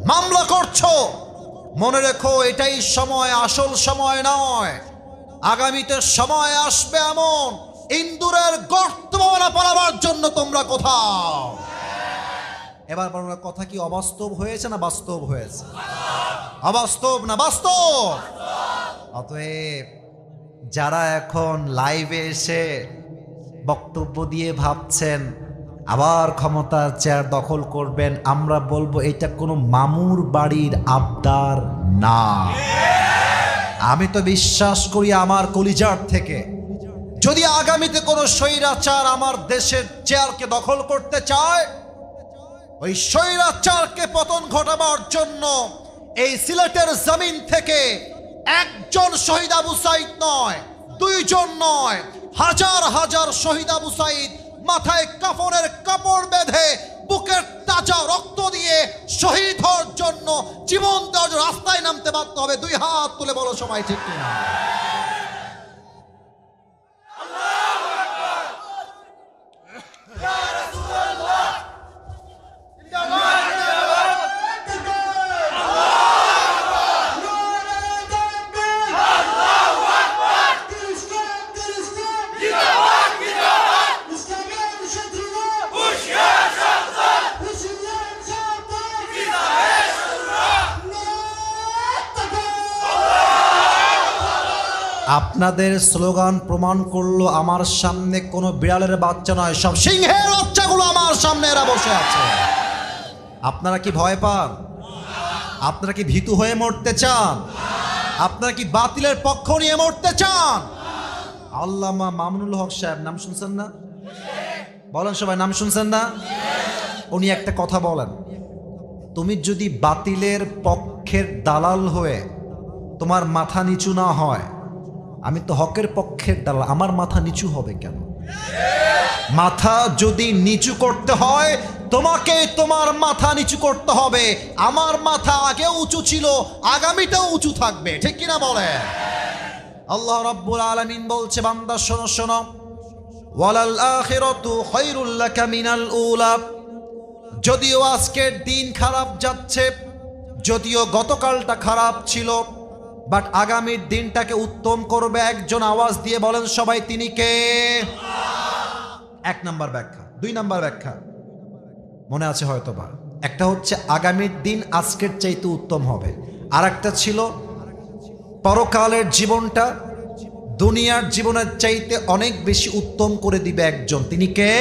মামলা করছো, মনে রেখো এটাই সময়, আসল সময় নয়। আগামীতে সময় আসবে এমন, ইন্দুরের গর্ত পালাবার জন্য তোমরা কোথাও। এবার বলুন, কথা কি অবাস্তব হয়েছে না বাস্তব হয়েছে? অবাস্তব না বাস্তব? অতএব যারা এখন লাইভে এসে বক্তব্য দিয়ে ভাবছেন আবার ক্ষমতার চেয়ার দখল করবেন, আমরা বলবো এটা কোনো মামুর বাড়ির আবদার না। আমি তো বিশ্বাস করি আমার কলিজার থেকে, যদি আগামীতে কোনো স্বৈরাচার আমার দেশের চেয়ারকে দখল করতে চায়, ওই স্বৈরাচারকে পতন ঘটাবার জন্য এই সিলেটের জমিন থেকে একজন শহীদ আবু সাইদ নয়, 2 জন নয়, হাজার হাজার শহীদ আবু সাইদ মাথায় কাফনের কাপড় বেঁধে বুকের তাজা রক্ত দিয়ে শহীদ হওয়ার জন্য, জীবন দেওয়ার জন্য রাস্তায় নামতে বাধ্য হবে। দুই হাত তুলে বলো সবাই ঠিক কিনা? আপনাদের স্লোগান প্রমাণ করলো আমার সামনে কোনো বিড়ালের বাচ্চা নয়, সব সিংহের বাচ্চাগুলো আমার সামনে এরা বসে আছে। আপনারা কি ভয় পান? আপনারা কি ভীতু হয়ে মরতে চান? আপনারা কি বাতিলের পক্ষ নিয়ে মরতে চান? আল্লামা মামুনুল হক সাহেব নাম শুনছেন না? বলেন সবাই, নাম শুনছেন না? উনি একটা কথা বলেন, তুমি যদি বাতিলের পক্ষের দালাল হয়ে তোমার মাথা নিচু না হয়, আমি তো হকের পক্ষের দালাল, আমার মাথা নিচু হবে কেন? মাথা যদি নিচু করতে হয় তোমাকে তোমার মাথা নিচু করতে হবে। আমার মাথা আগে উঁচু ছিল, আগামীটাও উঁচু থাকবে, ঠিক কিনা বলে? আল্লাহ রাব্বুল আলামিন বলছে, বান্দা শোনো শোনো, ওয়ালাল আখিরাতু খায়রুল লাকা মিনাল উলা। যদিও আজকের দিন খারাপ যাচ্ছে, যদিও গতকালটা খারাপ ছিল, বাট আগামীর দিনটাকে উত্তম করবে একজন। আওয়াজ দিয়ে বলেন সবাই, তিনি কে? এক নাম্বার ব্যাখ্যা। দুই নাম্বার ব্যাখ্যা মনে আছে হয়তোবা, একটা হচ্ছে আগামীর দিন আজকের চাইতে উত্তম হবে, আর একটা ছিল পরকালের জীবনটা দুনিয়ার জীবনের চাইতে অনেক বেশি উত্তম করে দিবে একজন, তিনি কে?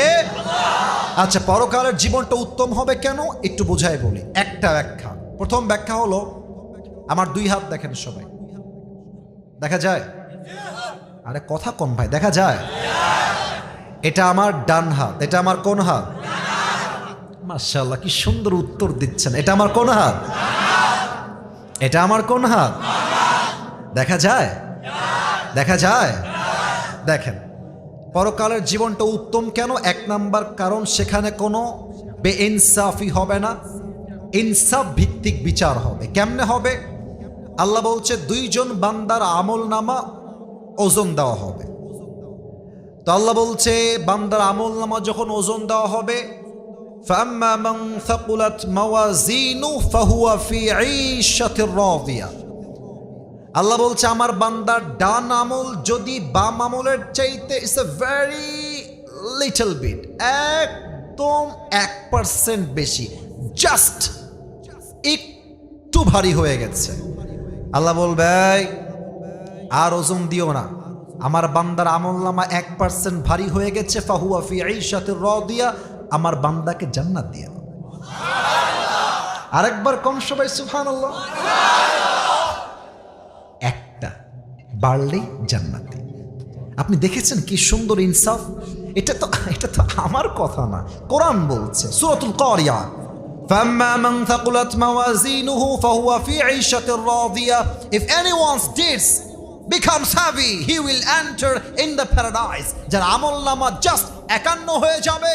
আচ্ছা, পরকালের জীবনটা উত্তম হবে কেন একটু বোঝায় বলি। একটা ব্যাখ্যা, প্রথম ব্যাখ্যা হলো, আমার দুই হাত দেখেন সবাই, দেখা যায়? আরে কথা কম ভাই, দেখা যায়? এটা আমার ডান হাত, এটা আমার কোন হাত? মাশাআল্লাহ, কি সুন্দর উত্তর দিচ্ছেন। এটা আমার কোন হাত? এটা আমার কোন হাত? দেখা যায়? দেখা যায়? দেখেন, পরকালের জীবনটা উত্তম কেন? এক নাম্বার কারণ, সেখানে কোনো বেইনসাফি হবে না, ইনসাফ ভিত্তিক বিচার হবে। কেমনে হবে? আল্লাহ বলছে, দুইজন বান্দার আমল নামা ওজন দেওয়া হবে। তো আল্লাহ বলছে, বান্দার আমল নামা যখন ওজন দেওয়া হবে, ফাম্মা মান থাকুলাত মাওয়াজিনু ফাহুয়া ফি ঈশাতির রাদিয়া। আল্লাহ বলছে, আমার বান্দার ডান আমল যদি বাম আমলের চাইতে it's a very little bit, একদম 1% বেশি, জাস্ট একটু ভারী হয়ে গেছে, আল্লাহ বলবে আর ওজন দিও না, আমার বান্দার আমলনামা 1% ভারী হয়ে গেছে, ফাহুয়া ফি ঈশাতির রাদিয়া, আমার বান্দাকে জান্নাত দিয়ে দাও। আরেকবার কোন সবাই সুবহানাল্লাহ। একটা বাড়লেই জান্নাতি। আপনি দেখেছেন কি সুন্দর ইনসাফ? এটা তো আমার কথা না, কোরআন বলছে, সূরাতুল কারিয়া, فَأَمَّا مَنْ ثَقُلَتْ مَوَازِينُهُ فَهُوَ فِي عِيشَةٍ رَاضِيَةٍ. If anyone's deeds becomes heavy, he will enter in the paradise. যার আমলনামা জাস্ট 51 হয়ে যাবে,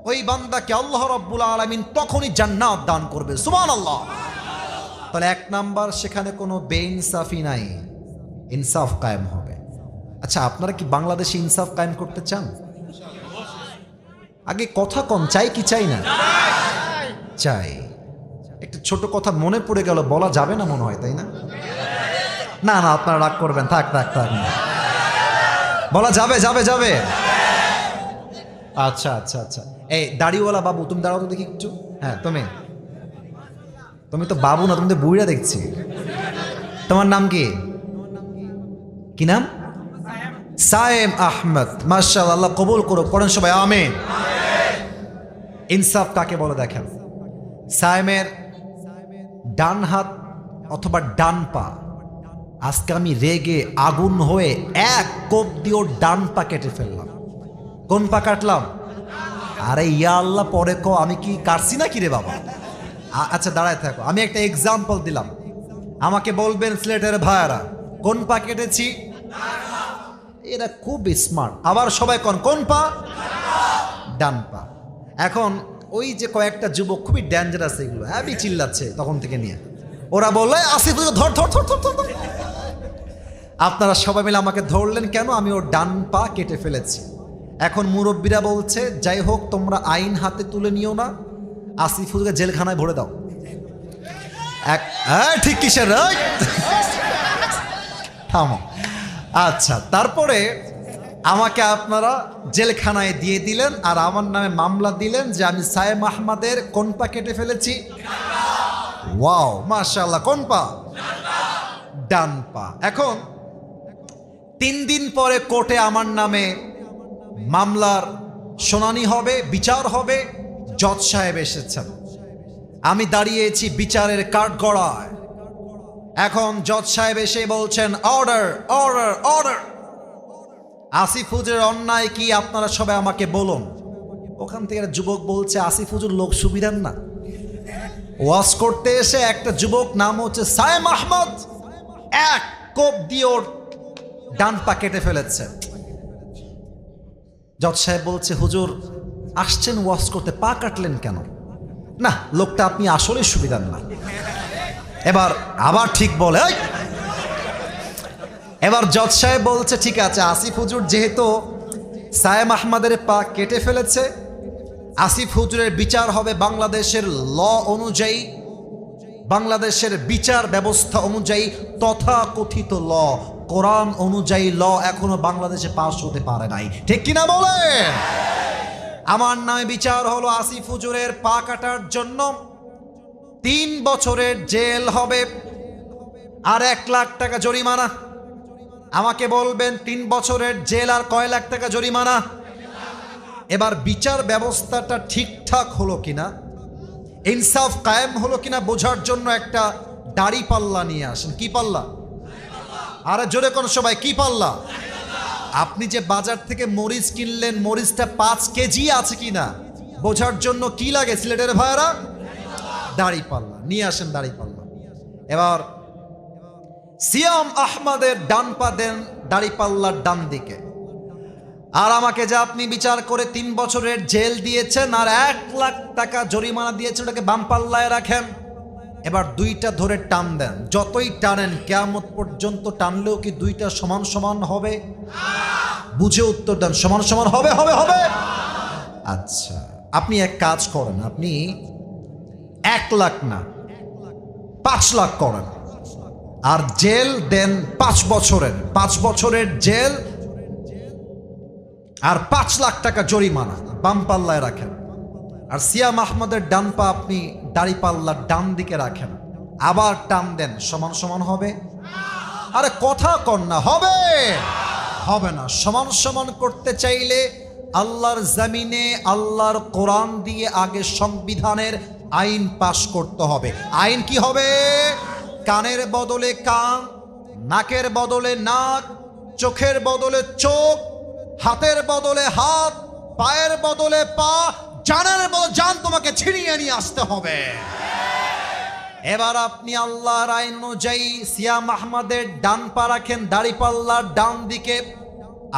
ওই বান্দাকে আল্লাহ রাব্বুল আলামিন তখনই জান্নাত দান করবে। সুবহানাল্লাহ। তাহলে এক নাম্বার, সেখানে কোনো বেইনসাফি নাই, ইনসাফ কায়েম হবে। আচ্ছা, আপনারা কি বাংলাদেশে ইনসাফ কায়েম করতে চান? আগে কথা কম, চাই কি চাই না? চাই। একটা ছোট কথা মনে পড়ে গেল, বলা যাবে না মনে হয়, তাই না? না না, আপনারা রাগ করবেন, থাক থাক থাক, বলা যাবে যাবে যাবে। আচ্ছা আচ্ছা আচ্ছা, এই দাড়িওয়ালা বাবু, তুমি দাঁড়াও তো দেখি একটু। হ্যাঁ, তুমি তো বাবু না, তুমি তো বুড়িরা দেখছি। তোমার নাম কি? কি নাম? সায়েম আহমদ। মাশাআল্লাহ, আল্লাহ কবুল করো, পড়েন সবাই আমিন। ইনসাফ কাকে বলে দেখেন, সায়েমের ডান হাত অথবা ডান পা, আজকে আমি রেগে আগুন হয়ে এক কোপ দিয়ে ওর ডান পা কেটে ফেললাম। কোন পা কাটলাম? আরে ইয়া আল্লাহ, পরে কো আমি কি কাটছি না কি রে বাবা? আচ্ছা দাঁড়ায় থাকো, আমি একটা এক্সাম্পল দিলাম, আমাকে বলবেন সিলেটের ভাইয়ারা কোন পা কেটেছি? এরা খুব স্মার্ট। আবার সবাই কোন পা? ডান পা। এখন ওই যে কয়েকটা যুবক খুবই ডেঞ্জারাস, এগুলো হ্যাবি চিল্লাচ্ছে তখন থেকে নিয়ে। ওরা বললো আসিফ হুজুর ধর ধর ধর ধর ধর। আপনারা সবাই মিলে আমাকে ধরলেন কেন? আমি ওর ডান পা কেটে ফেলেছি। এখন মুরব্বীরা বলছে যাই হোক তোমরা আইন হাতে তুলে নিও না, আসিফ হুজুরকে জেলখানায় ভরে দাও। ঠিক কিসের থামো। আচ্ছা, তারপরে আমাকে আপনারা জেলখানায় দিয়ে দিলেন আর আমার নামে মামলা দিলেন যে আমি সায়েম আহমদের কোন পা কেটে ফেলেছি। ওয়াও মাশাআল্লাহ, কোন পা? ডান পা। এখন 3 দিন পরে কোর্টে আমার নামে মামলার শুনানি হবে, বিচার হবে। জজ সাহেব এসেছেন, আমি দাঁড়িয়েছি বিচারের কাঠগড়ায়। এখন জজ সাহেব এসে বলছেন অর্ডার অর্ডার অর্ডার। আসিফ হুজুরের অন্যায় কি আপনারা সবাই আমাকে বলুন। ওখান থেকে একটা যুবক বলছে আসিফ হুজুর লোক সুবিধার না, ওয়াজ করতে এসে একটা যুবক নাম হচ্ছে সায়েম আহমদ এক কোপ দিয়ে ওর ডান পা কেটে ফেলেছে। জজ সাহেব বলছে হুজুর আসছেন ওয়াজ করতে, পা কাটলেন কেন? না, লোকটা আপনি আসলে সুবিধার না। এবার আবার ঠিক বলে। এবার জজ সাহেব বলছে ঠিক আছে, আসিফ হুজুর যেহেতু সায়েম আহমদের পা কেটে ফেলেছে, আসিফ হুজুরের বিচার হবে বাংলাদেশের ল অনুযায়ী, বাংলাদেশের বিচার ব্যবস্থা অনুযায়ী, তথাকথিত ল কোরআন অনুযায়ী ল এখনো বাংলাদেশে পাশ হতে পারে নাই। ঠিক কিনা বলে? আমার নামে বিচার হলো আসিফ হুজুরের পা কাটার জন্য 3 বছরের জেল হবে আর 1 লাখ টাকা জরিমানা। আমাকে বলবেন 3 বছরের জেল আর কয় লাখ টাকা জরিমানা? এবার বিচার ব্যবস্থাটা ঠিকঠাক হলো কিনা, ইনসাফ কায়েম হলো কিনা বোঝার জন্য একটা দাড়ি পাল্লা নিয়ে আসেন। কি পাল্লা? আরে জোরে কোন সবাই, কি পাল্লা? আপনি যে বাজার থেকে মরিচ কিনলেন, মরিচটা 5 কেজি আছে কিনা বোঝার জন্য কি লাগে সিলেটের ভাইরা? দাড়ি পাল্লা নিয়ে আসেন, দাড়ি পাল্লা। এবার সিয়াম আহমদের ডান পা দেন দাড়ি পাল্লার ডান দিকে, আর আমাকে যা আপনি বিচার করে 3 বছরের জেল দিয়েছেন আর 1 লাখ টাকা জরিমানা দিয়েছেন, ওটাকে বাম পাল্লায় রাখেন। এবার 2টা ধরে টান দেন, যতই টানেন কিয়ামত পর্যন্ত টানলেও কি 2টা সমান সমান হবে? বুঝে উত্তর দেন, সমান সমান হবে হবে হবে। আচ্ছা, আপনি এক কাজ করেন, আপনি 1 লাখ না 5 লাখ করেন আর জেল দেন 5 বছরের, 5 বছরের জেল আর 5 লাখ টাকা জরিমানা বাম পাল্লায় রাখেন। আর সিয়াম আহমদের ডান পা আপনি দাড়ি পাল্লার ডান দিকে রাখেন, আবার টান দেন, সমান সমান হবে? আরে কথা কন না, হবে হবে না। সমান সমান করতে চাইলে আল্লাহর জমিনে আল্লাহর কোরআন দিয়ে আগে সংবিধানের আইন পাশ করতে হবে। আইন কি হবে? কানের বদলে কান, নাকের বদলে নাক, চোখের বদলে চোখ, হাতের বদলে হাত, পায়ের বদলে পা, জানের বদলে জান তোমাকে ছিনিয়ে নিয়ে আসতে হবে। এবার আপনি আল্লাহর আইন অনুযায়ী সিয়াম আহমদের ডান পা রাখেন দাড়ি পাল্লার ডান দিকে,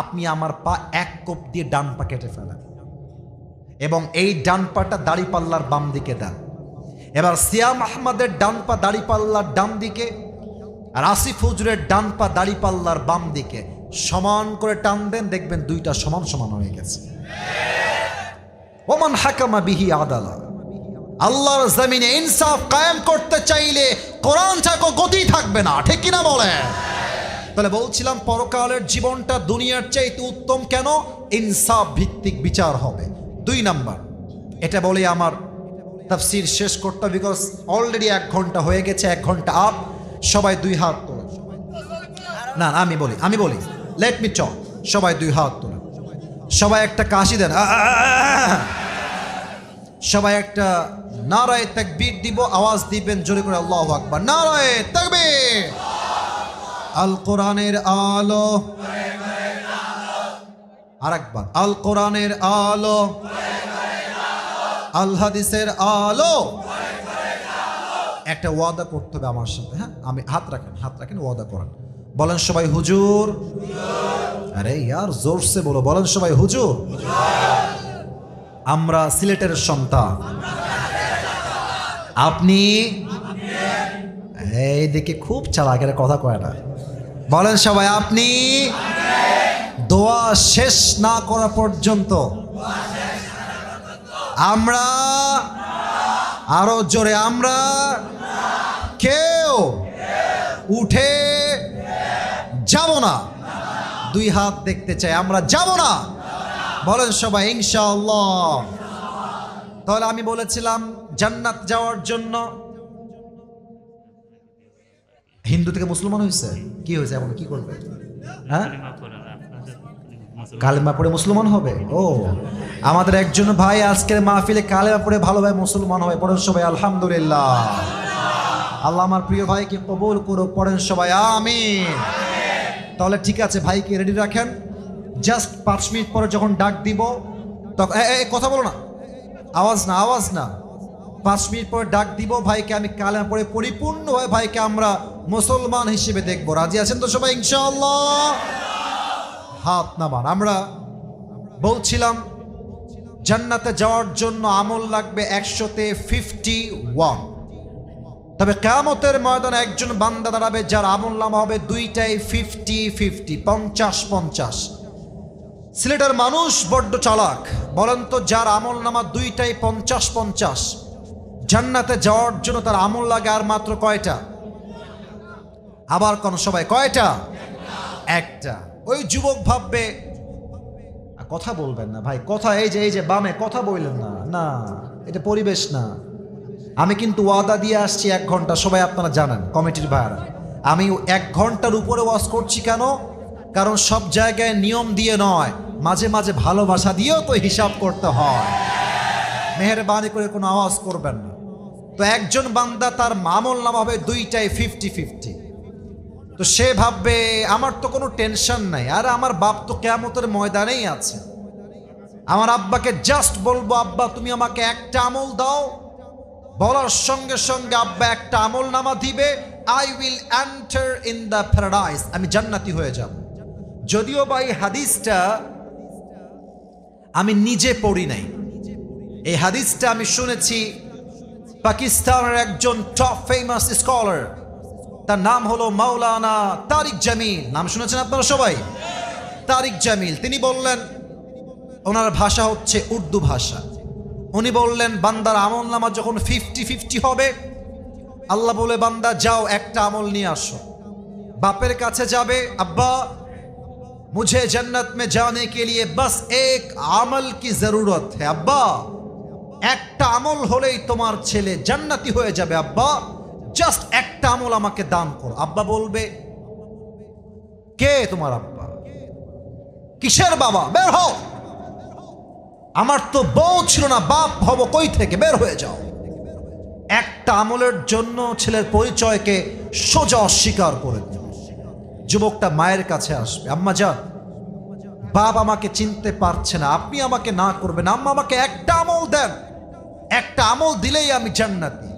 আপনি আমার পা 1 কোপ দিয়ে ডান পা কেটে ফেলেন এবং এই ডান পাটা দাড়ি পাল্লার বাম দিকে দেন। এবার সিয়াম আহমদের ডান পা দাড়ি পাল্লার ডান দিকে আর আসিফ হুজুরের ডান পা দাড়ি পাল্লার বাম দিকে, সমান করে টান দেন, দেখবেন 2টা সমান সমান হয়ে গেছে। ওমান হাকামা বিহি আদালা। আল্লাহর জমিনে ইনসাফ কায়েম করতে চাইলে কোরআন ছাড়া গতি থাকবে না। ঠিক কিনা বলে? তাহলে বলছিলাম পরকালের জীবনটা দুনিয়ার চাইতে উত্তম কেন? ইনসাফ ভিত্তিক বিচার হবে। 2 নাম্বার, এটা বলে আমার তাফসীর শেষ করতে, বিকজ অলরেডি 1 ঘন্টা হয়ে গেছে, 1 ঘন্টা আপ। সবাই 2 হাত তোলেন। না আমি বলি লেট মি টক। সবাই 2 হাত তোলেন, সবাই একটা কাশি দেন, সবাই একটা নারায়ে তাকবীর দিব, আওয়াজ দিবেন জোরে করে আল্লাহু আকবার। নারায়ে তাকবীর। আল কোরআনের আলো, আরেকবার আল কোরআনের আলো, আল হাদিসের আলো। একটা ওয়াদা করতে হবে আমার সাথে, হ্যাঁ? আমি হাত রাখেন, ওয়াদা করেন। বলেন সবাই হুজুর। আরে ইয়ার জোরসে বলো, বলেন সবাই হুজুর। আমরা সিলেটের সন্তান। আপনি এইদিকে খুব চালাকের কথা কয় না, বলেন সবাই আপনি। দোয়া শেষ না করা পর্যন্ত আমরা, আরো জোরে আমরা কেউ উঠে যাব না। দুই হাত দেখতে চাই, আমরা যাব না, বলেন সবাই ইনশাআল্লাহ। তাহলে আমি বলেছিলাম জান্নাত যাওয়ার জন্য হিন্দু থেকে মুসলমান হয়েছে, কি হয়েছে এখন কি করবে? হ্যাঁ, কালেমা পড়ে মুসলমান হবে। ও আমাদের একজন ভাই আজকের মাহফিলে কালেমা পড়ে ভালো ভাই মুসলমান হবে, পড়েন সবাই আলহামদুলিল্লাহ। আল্লাহ আমার প্রিয় ভাইকে কবুল করুক, পড়েন সবাই আমিন। তাহলে ঠিক আছে, ভাইকে রেডি রাখেন। জাস্ট 5 মিনিট পরে যখন ডাক দিব তখন কথা বলো না, আওয়াজ না, আওয়াজ না। 5 মিনিট পরে ডাক দিব, ভাইকে আমি কালেমা পড়ে পরিপূর্ণভাবে ভাইকে আমরা মুসলমান হিসেবে দেখবো। রাজি আছেন তো সবাই ইনশাআল্লাহ? হাত নামান। আমরা বলছিলাম জান্নাতে যাওয়ার জন্য আমল লাগবে 100-তে 51। তবে কিয়ামতের ময়দানে একজন বান্দা দাঁড়াবে যার আমল নামা হবে দুইটাই 50-50, 50-50। সিলেটের মানুষ বড্ড চালাক, বলেন তো যার আমল নামা দুইটাই 50-50 জান্নাতে যাওয়ার জন্য তার আমল লাগে আর মাত্র কয়টা? আবার কোন সবাই কয়টা? একটা। ওই যুবক ভাববে, কথা বলবেন না ভাই, কথা এই যে বামে কথা বললেন না, না এটা পরিবেশ না। আমি কিন্তু ওয়াদা দিয়ে আসছি 1 ঘন্টা, সবাই আপনারা জানেন কমিটির ভাইরা। আমি 1 ঘন্টার উপরে ওয়াজ করছি কেন? কারণ সব জায়গায় নিয়ম দিয়ে নয়, মাঝে মাঝে ভালোবাসা দিয়েও তো হিসাব করতে হয়। মেহেরবানি করে কোনো আওয়াজ করবেন না। তো একজন বান্দা তার আমল নামা হবে দুইটাই 50-50। তো সে ভাববে আমার তো কোনো টেনশন নাই, আর আমার বাপ তো কিয়ামতের ময়দানেই আছে। আমার আব্বাকে জাস্ট বলবো আব্বা তুমি আমাকে একটা আমল দাও, বলার সঙ্গে সঙ্গে আব্বা একটা আমল নামা দিবে, I will enter in the paradise, আমি জান্নাতি হয়ে যাব। যদিও বা এই হাদিসটা আমি নিজে পড়ি নাই, এই হাদিসটা আমি শুনেছি পাকিস্তানের একজন টপ ফেমাস স্কলার, তার নাম হলো মাওলানা তারিক জামিল। নাম শুনেছেন আপনারা সবাই? তারিক জামিল। তিনি বললেন, ওনার ভাষা হচ্ছে উর্দু ভাষা। উনি বললেন বান্দার আমল নামা যখন 50-50 হবে, আল্লাহ বলে বান্দা যাও একটা আমল নিয়ে আসো। বাপের কাছে যাবে, আব্বা मुझे जन्नत में जाने के लिए बस एक আমল की जरूरत है আব্বা, একটা আমল হলেই তোমার ছেলে জান্নাতি হয়ে যাবে আব্বা, জাস্ট একটা আমল আমাকে দান করো। আব্বা বলবে কে তোমার আব্বা? কিসের বাবা? বের হও, আমার তো বউ ছিল না, বাপ হব কই থেকে, বের হয়ে যাও। একটা আমলের জন্য ছেলের পরিচয়কে সোজা অস্বীকার করে দেবে। যুবকটা মায়ের কাছে আসবে, আম্মা যান বাপ আমাকে চিনতে পারছে না, আপনি আমাকে না করবেন, আম্মা আমাকে একটা আমল দেন, একটা আমল দিলেই আমি জান্নাতি।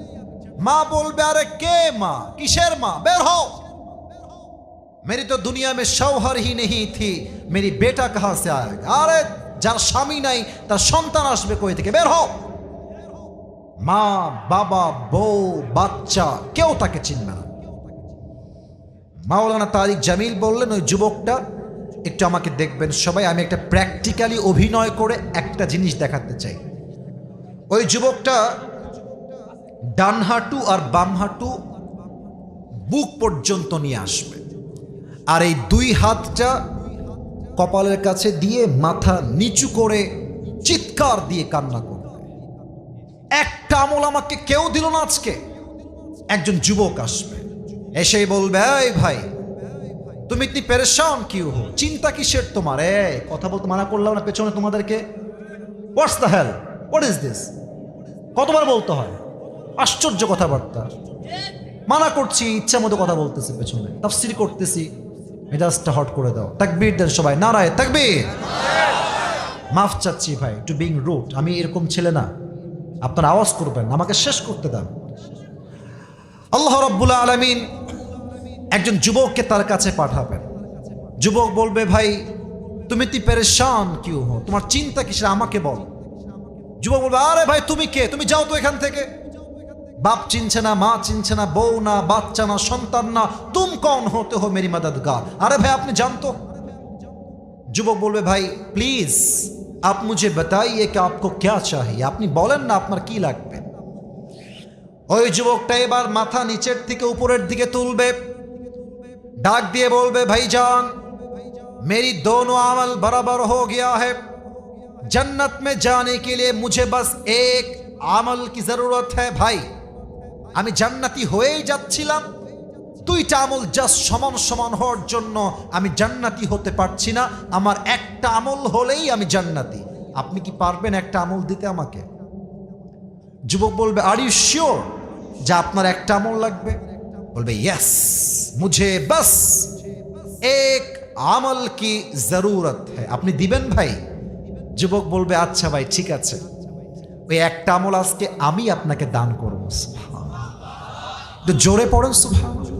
মা বলবে আরে কে মা? কিসের মা? বের হও, मेरी तो दुनिया में शौहर ही नहीं थी, मेरी बेटा कहां से आएगा? আরে যার স্বামী নাই তার সন্তান আসবে কই থেকে, বের হও। মা বাবা বউ বাচ্চা কেউ তাকে চিনবে না। মাওলানা তারিক জামিল বললেন ওই যুবকটা একটু আমাকে দেখবেন সবাই, আমি একটা প্র্যাকটিক্যালি অভিনয় করে একটা জিনিস দেখাতে চাই। ওই যুবকটা ডান হাঁটু আর বাম হাঁটু বুক পর্যন্ত নিয়ে আসবে, আর এই 2 হাতটা কপালের কাছে দিয়ে মাথা নিচু করে চিৎকার দিয়ে কান্না করবে, একটা আমল আমাকে কেউ দিল না আজকে। একজন যুবক আসবে, এসেই বলবে এই ভাই তুমি ইতনি পেরেশান কিউ হো, চিন্তা কিসের তোমার? কথা বলতে মানা করলাম না পেছনে তোমাদেরকে? What's the hell, what is this? কতবার বলতে হয়? আশ্চর্য কথাবার্তা। মানা করছি, ইচ্ছা মতো কথা বলতেছি, পেছনে তাফসীর করতেছি, মেজাজটা হট করে দাও। তাকবীর দেন সবাই, নারায়ে তাকবীর। মাফ চাচ্ছি ভাই, টু বিং রুড, আমি এরকম ছেলে না, আপনারা আওয়াজ করবেন, আমাকে শেষ করতে দেন। আল্লাহ রাব্বুল আলামিন একজন যুবককে তার কাছে পাঠাবেন। যুবক বলবে ভাই তুমি পেরেশান কিউ হো, তোমার চিন্তা কিসের আমাকে বল। যুবক বলবে, আরে ভাই তুমি কে, তুমি যাও তো এখান থেকে। বাপ চিনছে না, মা চিনছে না, বউ না, বাচ্চা না, সন্তান না, তুম কौन होते हो मेरी मददगार, আরে ভাই আপনি জানতো। যুবক বলবে, ভাই প্লিজ आप मुझे बताइए कि आपको क्या चाहिए, আপনি বলেন না আপনার কি লাগবে। ওই যুবকটা এবার মাথা নিচের থেকে উপরের দিকে তুলবে, ডাক দিয়ে বলবে, ভাইজান मेरी दोनों अमल बराबर हो गया है, जन्नत में जाने के लिए मुझे बस एक अमल की जरूरत है। भाई আমি জান্নাতি হয়েই যাচ্ছিলাম, দুইটা আমল জাস্ট সমান সমান হওয়ার জন্য আমি জান্নাতি হতে পারছি না, আমার একটা আমল হলেই আমি জান্নাতি। আপনি কি পারবেন একটা আমল দিতে আমাকে? যুবক বলবে, আর ইউ শিওর যে আপনার একটা আমল লাগবে? বলবে, ইয়েস মুঝে বাস এক আমল কি জরুরত है, আপনি দিবেন ভাই? যুবক বলবে, আচ্ছা ভাই ঠিক আছে, ওই একটা আমল আজকে আমি আপনাকে দান করবো। একটু জোরে পড়েন সুবহানাল্লাহ,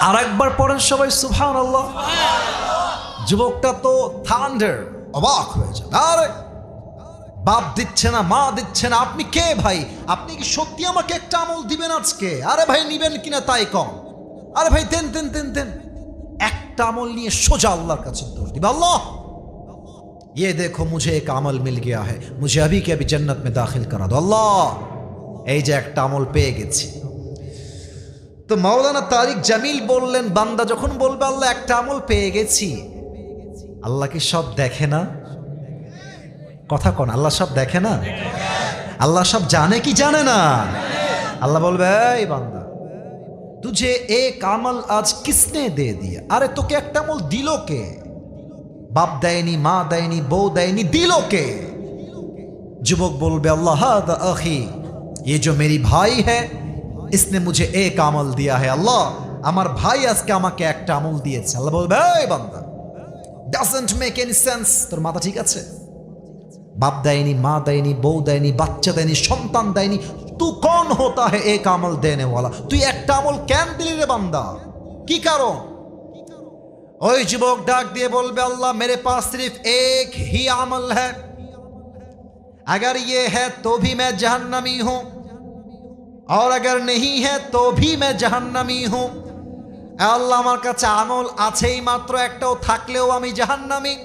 আর একবার পড়েন সবাই সুবহানাল্লাহ। যুবকটা তো থান্ডার, অবাক হয়ে যায়, আরে বাপ দিচ্ছে না, মা দিচ্ছে না, আপনি কে ভাই? আপনি কি সত্যি আমাকে একটা আমল দিবেন আজকে? আরে ভাই নিবেন কিনা তাই কম, আরে ভাই দেন দেন দেন দেন। একটা আমল নিয়ে সোজা আল্লাহর কাছে দৌড় দিবে, আল্লাহ ये देखो मुझे एक अमल मिल गया है, मुझे अभी के अभी जन्नत में दाखिल करा दो अल्लाह। এই যে একটা আমল পেয়ে গেছি। তো মাওলানা তারিক জামিল বললেন, বান্দা যখন বলবে আল্লাহ একটা আমল পেয়ে গেছি, আল্লাহ কি সব দেখে না? কথা কোন, আল্লাহ সব দেখে না? আল্লাহ সব জানে কি জানে না? আল্লাহ বলবে, এই বান্দা তুঝে এক আমল আজ কিসনে দে দিয়া, আরে তোকে একটা আমল দিল কে? বাপ দেয়নি, মা দেয়নি, বউ দেয়নি, দিল কে? যুবক বলবে, अल्लाह हादा अखी, ये जो मेरी भाई है इसने मुझे एक আমল दिया है, अल्लाह আমার ভাই আজকে আমাকে একটা আমল দিয়েছে। আল্লাহ বলবে, এই বান্দা doesn't make any sense, তোর মাথা ঠিক আছে? বাপ দেয়নি, মা দেয়নি, বউ দেয়নি, বাচ্চা দেয়নি, সন্তান দেয়নি, तू कौन होता है एक আমল देने वाला, তুই একটা আমল কেন দিলি রে বান্দা, কি কারণ? ওই যুবক ডাক দিয়ে বলবে, अल्लाह मेरे पास सिर्फ एक ही अमल है, अगर ये है तो भी मैं जहन्नमी हूं और अगर नहीं है तो भी मैं जहन्नमी हूं। আল্লাহ আমার কাছে আমল আছেই মাত্র একটা, ও থাকলেও আমি জাহান্নামী,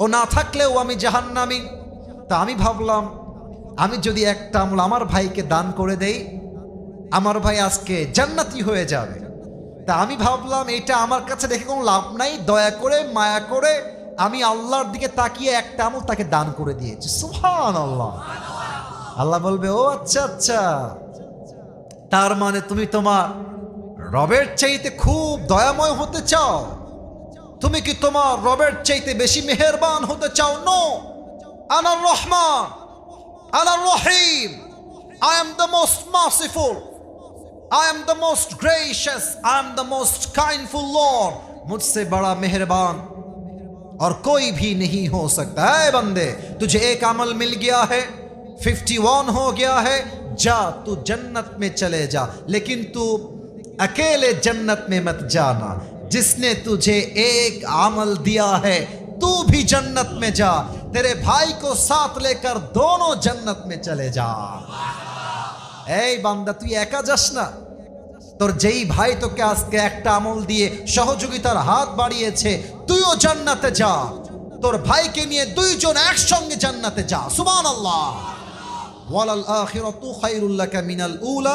ও না থাকলেও আমি জাহান্নামী। তা আমি ভাবলাম আমি যদি একটা আমল আমার ভাইকে দান করে দেই, আমার ভাই আজকে জান্নাতি হয়ে যাবে। তা আমি ভাবলাম এটা আমার কাছে দেখে কোনো লাভ নাই, দয়া করে মায়া করে আমি আল্লাহর দিকে তাকিয়ে একটা আমল তাকে দান করে দিয়েছি। সুবহানাল্লাহ। আল্লাহ বলবে, ও আচ্ছা আচ্ছা, তার মানে তুমি তোমার রবের চাইতে খুব দয়াময় হতে চাও? তুমি কি তোমার রবের চাইতে বেশি মেহেরবান হতে চাও? নো, আনার রহমান, আনার রহিম, I am the most merciful, I am the most gracious, I am the most kindful Lord, मुझसे बड़ा मेहरबान और कोई भी नहीं हो सकता है। बंदे तुझे एक अमल मिल गया है, 51 हो गया है, जा तू जन्नत में चले जा, लेकिन तू अकेले जन्नत में मत जाना, जिसने तुझे एक अमल दिया है तू भी जन्नत में जा, तेरे भाई को साथ लेकर दोनों जन्नत में चले जा। এই বান্দা তুই একা যাস না, তোর যেই ভাই তোকে আজকে একটা আমল দিয়ে সহযোগিতার হাত বাড়িয়েছে, তুইও জান্নাতে যা, তোর ভাইকে নিয়ে দুইজন একসঙ্গে জান্নাতে যা। সুবহানাল্লাহ। ওয়ালাল আখিরাতু খায়রুল লাকা মিনাল উলা।